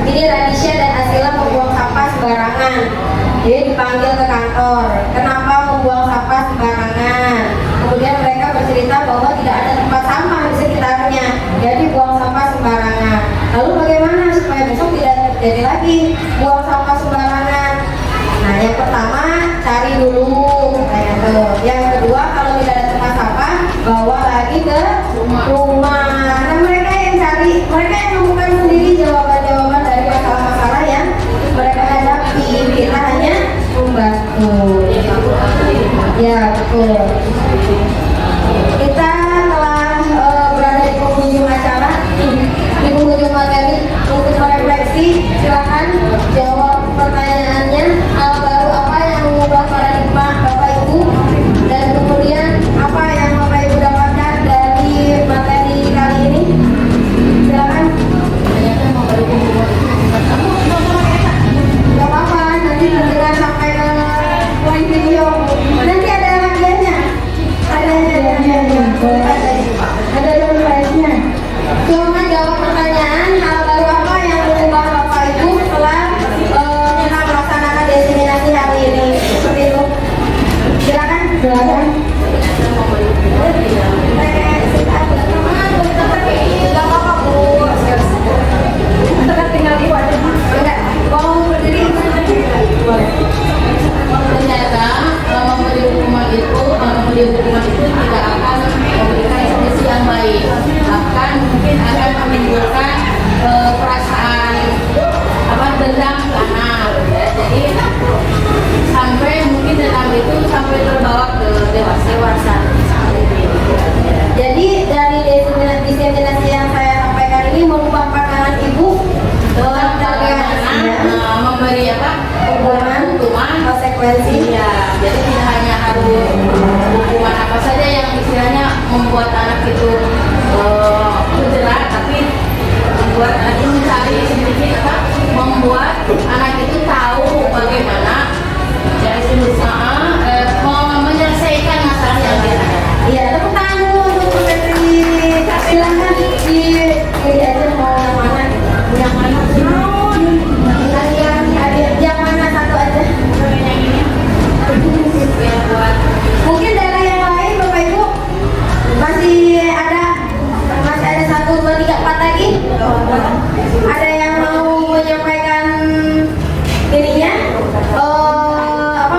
Ini Radisha dan Asila membuang sampah sembarangan. Jadi dipanggil ke kantor. Kenapa membuang sampah sembarangan? Kemudian mereka bercerita bahwa tidak ada tempat sampah di sekitarnya. Jadi buang sampah sembarangan. Lalu bagaimana supaya besok tidak terjadi lagi buang sampah sembarangan? Nah, yang pertama cari dulu, kayak tuh. Yang kedua, kalau tidak ada tempat sampah, bawa lagi ke rumah. Nah, mereka yang menemukan sendiri jawaban-jawaban dari masalah-masalah yang mereka hadapi. Kita hanya membantu. Ya, betul. Kita telah berada di penghujung acara, di penghujung materi. Untuk merefleksi, silakan jawab pertanyaannya. Hal baru apa yang mengubah paradigma Bapak Ibu, dan kemudian apa yang Bapak Ibu dapatkan dari materi kali ini? Silakan. Gak apa-apa, nanti terdengar sampai ke poin video. Nanti ada hadiahnya. Ada surprise-nya. Cuma jawab pertanyaan, hal baru apa yang mengubah Bapak Ibu setelah kita melaksanakan diseminasi hari ini. Seperti itu. Silakan. Gak apa-apa, Bu. Tinggal di wajah. Enggak, mau berdiri. Ternyata memberi hukuman itu tidak akan memberikan solusi yang baik, bahkan mungkin akan menimbulkan perasaan dendam ke anak, ya. Jadi sampai mungkin dendam itu sampai terbawa ke dewasa. Jadi dari diseminasi yang saya sampaikan ini mengubah pandangan Ibu dalam memberi hukuman konsekuensi. Ya, jadi tidak hanya harus hukuman apa saja yang istilahnya membuat anak itu bergerak, tapi membuat anak itu mencari sedikit membuat anak itu tahu bagaimana menyelesaikan masalah yang dia hadapi. Iya, tepuk tangan dulu untuk Profesori. Silakan pilih aja mau yang mana? Yang mana satu aja? Mungkin dari yang lain Bapak Ibu masih ada 1, 2, 3, 4 lagi. Ada yang mau menyampaikan dirinya?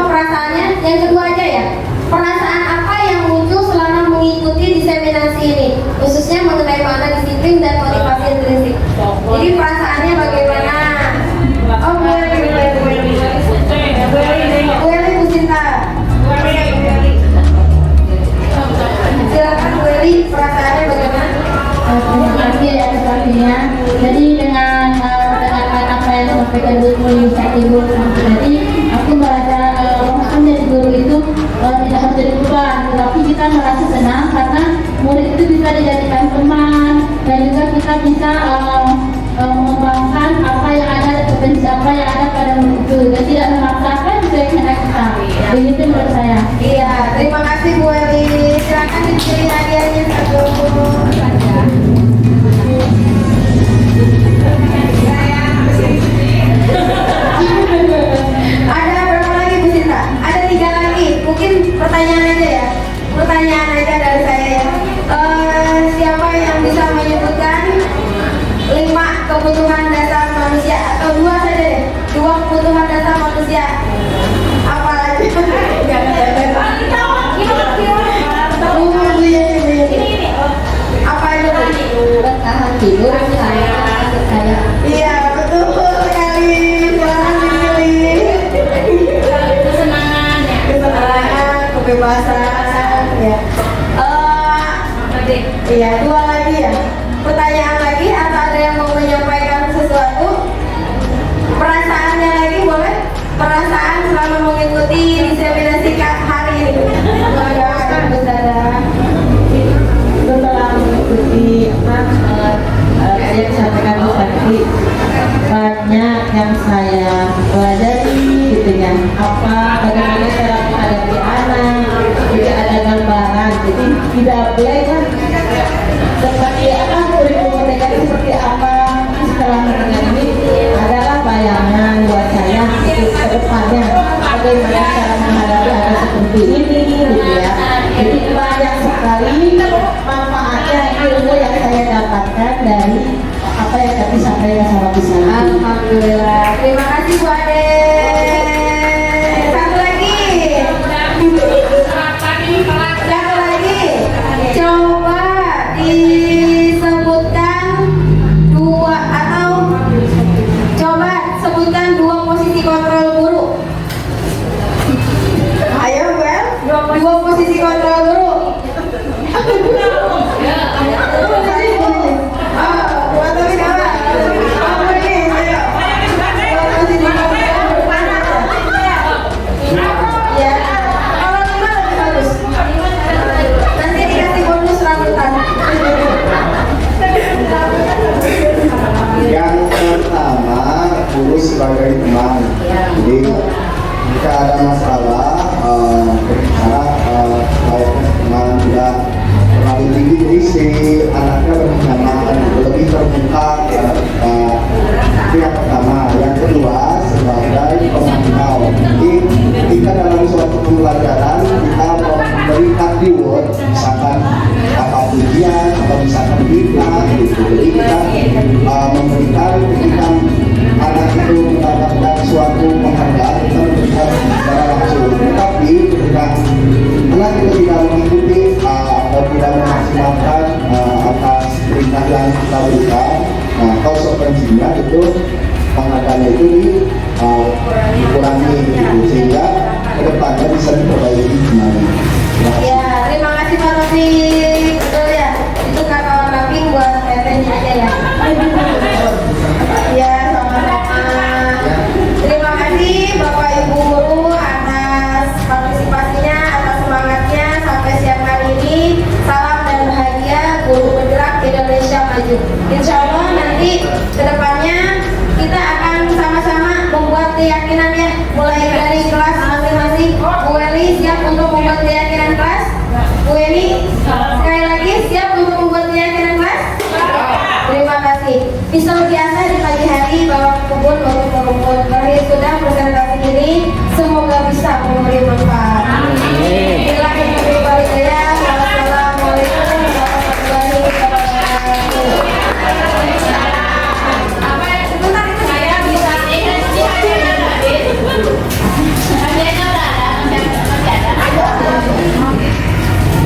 Perasaannya? Yang kedua aja ya. Perasaan apa yang muncul selama mengikuti diseminasi ini, khususnya mengenai makna disiplin dan motivasi intrinsik. Jadi perasaannya bagaimana? Oh, Bu Eli Bu Sinta. Silakan Bu Eli, perasaannya bagaimana? Terima kasih atas waktunya. Jadi dengan mendengarkan apa yang disampaikan Ibu tadi, aku merasa menjadi guru itu tidak harus jadi beban, tetapi kita merasa senang karena murid itu bisa dijadikan teman, dan juga kita bisa mengembangkan apa yang ada, potensi apa yang ada pada murid itu, dan tidak memaksakan sesuai kehendak kita. Begitu menurut saya. Iya, terima kasih Bu Eli. Silakan dipilih hadiahnya satu. Ada berapa lagi Bu Sinta? Ada 3 lagi. Mungkin pertanyaan aja ya. Pertanyaan kebutuhan dasar manusia, atau dua saja deh, dua kebutuhan dasar manusia. Apa lagi? Apa itu? Bertahan hidup saya. Iya, betul sekali. Jangan dipilih. Kesenangan ya. Kesenangan, kebebasan, ya. Iya, dua lagi ya. Pertanyaan lagi, atau ada yang mau menyampaikan sesuatu? Perasaannya lagi boleh? Perasaan selama mengikuti diseminasi hari ini. Setelah mengikuti yang disampaikan Bu Santi, banyak yang saya pelajari gitu ya, bagaimana cara menghadapi anak, tidak ada gambaran, jadi tidak boleh kan seperti apa kurikulum mereka seperti apa. Setelah mendengar ini adalah bayangan buat saya untuk ke depannya bagaimana cara menghadapi anak seperti ini gitu ya. Jadi banyak sekali manfaatnya ilmu yang saya dapatkan dari apa yang tadi sampaikan sama Bu Santi. Alhamdulillah. Terima kasih Bu Ade. Satu lagi. Coba disebutkan dua, atau coba sebutkan dua posisi kontrol guru. Ayo Bel, dua posisi kontrol guru. Yang pertama, guru sebagai teman. Jadi jika ada masalah, berbicara layaknya teman, tidak terlalu tinggi, jadi si anaknya lebih nyaman, lebih terbuka. Itu yang pertama. Yang kedua, sebagai pemantau. Jadi ketika dalam suatu pembelajaran kita memberikan reward, misalkan apa ujian atau misalkan bintang gitu. Jadi kita memberikan ketika anak itu mendapatkan suatu penghargaan, kita memberikan secara langsung. Tetapi ketika anak itu tidak mengikuti atau tidak memaksimalkan atas perintah yang kita berikan, nah konsekuensinya itu penghargaannya itu dikurangi gitu, sehingga kedepannya bisa diperbaiki kembali. Ya, terima kasih Pak Taufik. Betul ya, itu kata orang Taufik buat PT-nya aja ya. Ya, sama-sama. Terima kasih Bapak Ibu Guru atas partisipasinya, atas semangatnya sampai siang hari ini. Salam dan bahagia, guru bergerak Indonesia maju. Insya Allah nanti kedepannya kita akan sama-sama membuat keyakinan ya, mulai dari kelas masing-masing. Bu Eli siap untuk membuat keyakinan kelas? Bu Eli sekali lagi siap untuk membuat keyakinan kelas? Terima kasih. Pisau biasa di pagi hari bawa ke kebun untuk merumput. Berakhir sudah presentasi ini, semoga bisa memberi manfaat. Bila yang berbalik saya, wassalamualaikum warahmatullahi wabarakatuh. Sebentar itu saya bisa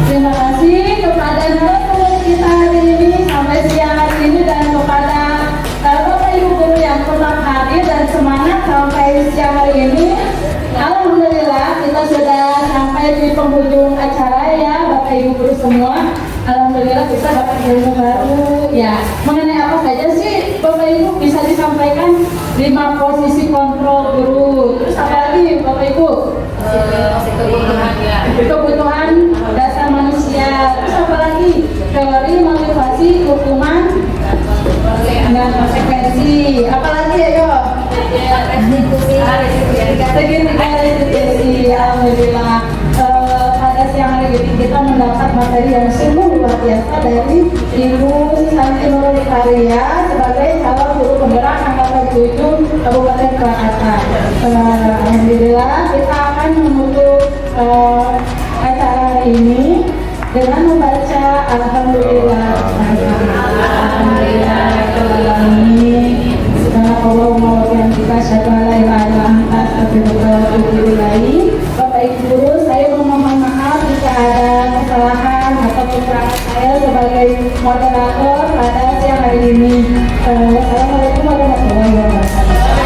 Terima kasih kepada guru kita hari ini sampai siang hari ini, dan kepada Bapak Ibu guru yang tetap hadir dan semangat sampai siang hari ini. Alhamdulillah kita sudah sampai di penghujung acara ya Bapak Ibu guru semua. Alhamdulillah kita dapat ilmu baru ya. Mengenai apa saja sih Bapak Ibu bisa disampaikan? 5 posisi kontrol guru. Terus apa lagi Bapak Ibu? Kebutuhan dasar manusia. Terus apa lagi? Teori, motivasi, hukuman, dan konsekuensi. Apa lagi ayo? Restitusi. Alhamdulillah. Pada siang hari ini kita mendapat materi yang sungguh luar biasa dari Ibu Santi Nurul Karya sebagai calon guru penggerak angkatan 7 Kabupaten Krakatau. Alhamdulillah kita akan menutup acara hari ini dengan membaca Alhamdulillah. Alhamdulillah. Allahumma wa bihamdika asyhadu an la ilaha illa anta astaghfiruka wa atubu ilaik. Bapak Ibu guru, saya memohon maaf jika ada kesalahan atau kekurangan saya sebagai moderator pada siang hari ini. Assalamualaikum warahmatullahi wabarakatuh.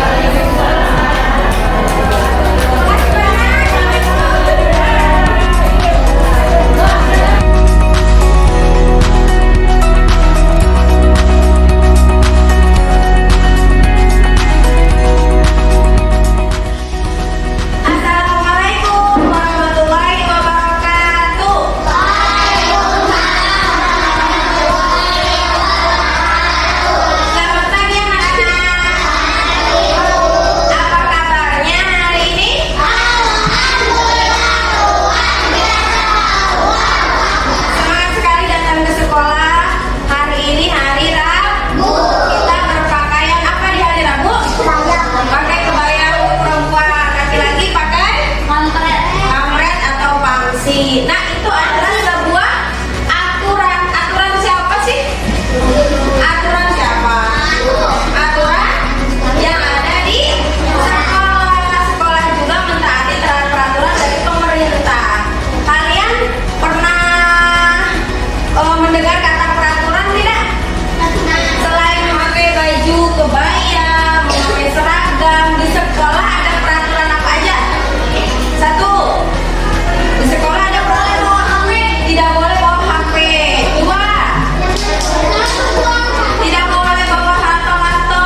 Assalamualaikum warahmatullahi wabarakatuh. Selamat pagi anak-anak. Apa kabarnya hari ini? Semangat sekali datang ke sekolah. Hari ini hari Rabu. Kita berpakaian apa di hari Rabu? Pakai kebaya untuk perempuan. Laki-laki pakai kamret atau pangsi. Nah, itu adalah sebuah aturan. Aturan siapa sih? Aturan siapa? Aturan yang ada di sekolah. Sekolah juga mentaati peraturan dari pemerintah. Kalian pernah mendengar kata peraturan tidak? Selain memakai baju kebaya, memakai seragam, di sekolah ada peraturan apa aja? Satu, di sekolah ada peraturan bawa HP, tidak boleh bawa HP. Dua, tidak boleh bawa lato-lato,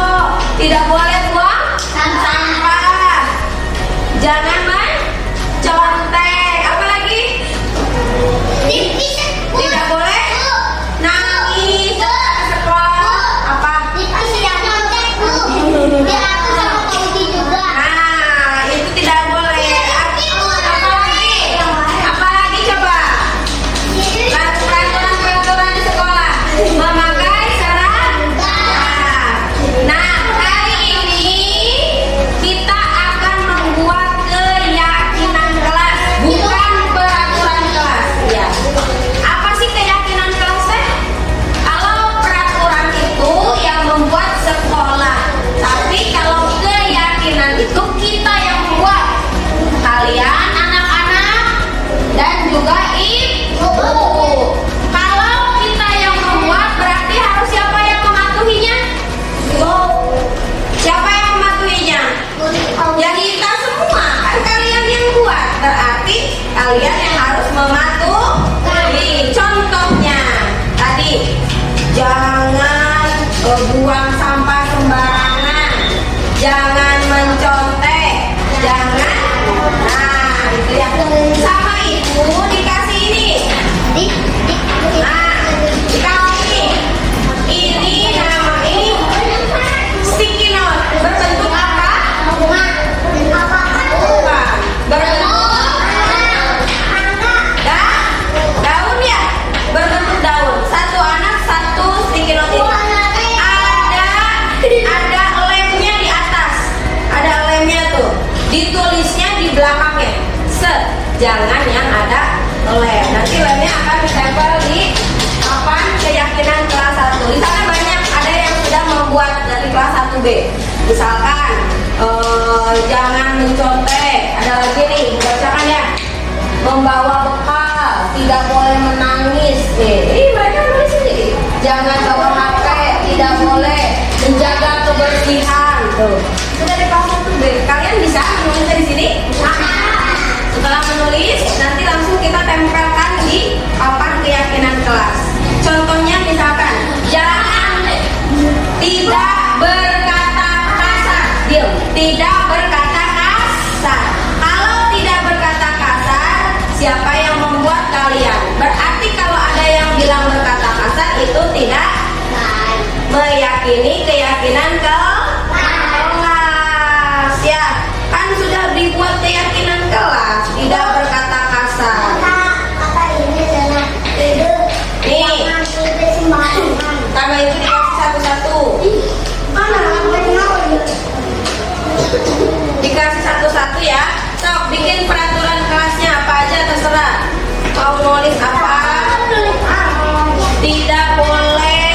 tidak boleh buang sampah, jangan mencontek. Apa lagi? Tidak boleh nangis ke sekolah. Apa? Nah, itu tidak boleh. Apa lagi coba? Peraturan di sekolah. Memakai seragam. Nah, hari ini kita akan membuat keyakinan kelas, bukan peraturan kelas. Ya. Apa sih keyakinan kelasnya? Kalau peraturan itu yang membuat sekolah, tapi kalau keyakinan itu kita yang membuat. Kalian anak-anak dan juga ibu. Kalau kita yang membuat, berarti harus siapa yang mematuhinya? Siapa yang mematuhinya? Ya kita semua, kan kalian yang buat. Berarti kalian yang harus mematuhi. Contohnya tadi, jangan buang sampah sembarangan, jangan mencontek, jangan. Nah, itu ya. Sama ibu dikasih ini. Nah, dikasih ini nama ini sticky note. Berbentuk apa? Bukan. Berbentuk daun ya. Berbentuk daun. Satu anak satu sticky note ini. Ada lemnya di atas. Ada lemnya tuh. Ditulisnya di belakangnya. Jangan yang ada lem. Nanti lemnya akan ditempel di papan keyakinan kelas 1. Di sana banyak, ada yang sudah membuat dari kelas 1B. Misalkan jangan mencontek. Ada lagi nih, bacakan ya. Membawa bekal, tidak boleh menangis. Mereka nulis sendiri. Jangan bawa HP, tidak boleh. Menjaga kebersihan. Tuh. Sudah di kelas 1B. Kalian bisa menulis dari sini? Setelah menulis, nanti langsung kita tempelkan di papan keyakinan kelas. Contohnya misalkan, jangan tidak berkata kasar. Diam. Tidak berkata kasar. Kalau tidak berkata kasar, siapa yang membuat kalian? Berarti kalau ada yang bilang berkata kasar, itu tidak meyakini keyakinan kelas. Ya, kan sudah dibuat keyakinan kelas, tidak berkata kasar. Nih, tambah itu dikasih satu-satu. Dikasih satu-satu ya. Sok, bikin peraturan kelasnya apa aja terserah. Mau nulis apa? Tidak boleh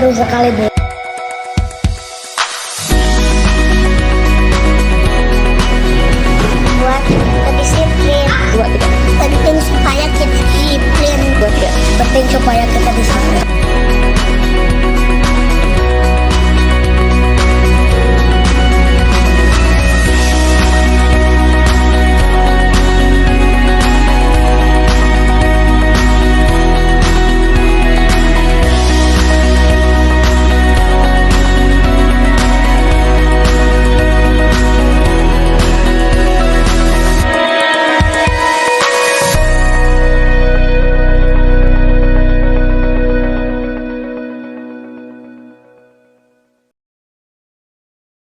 seru sekali, Bu.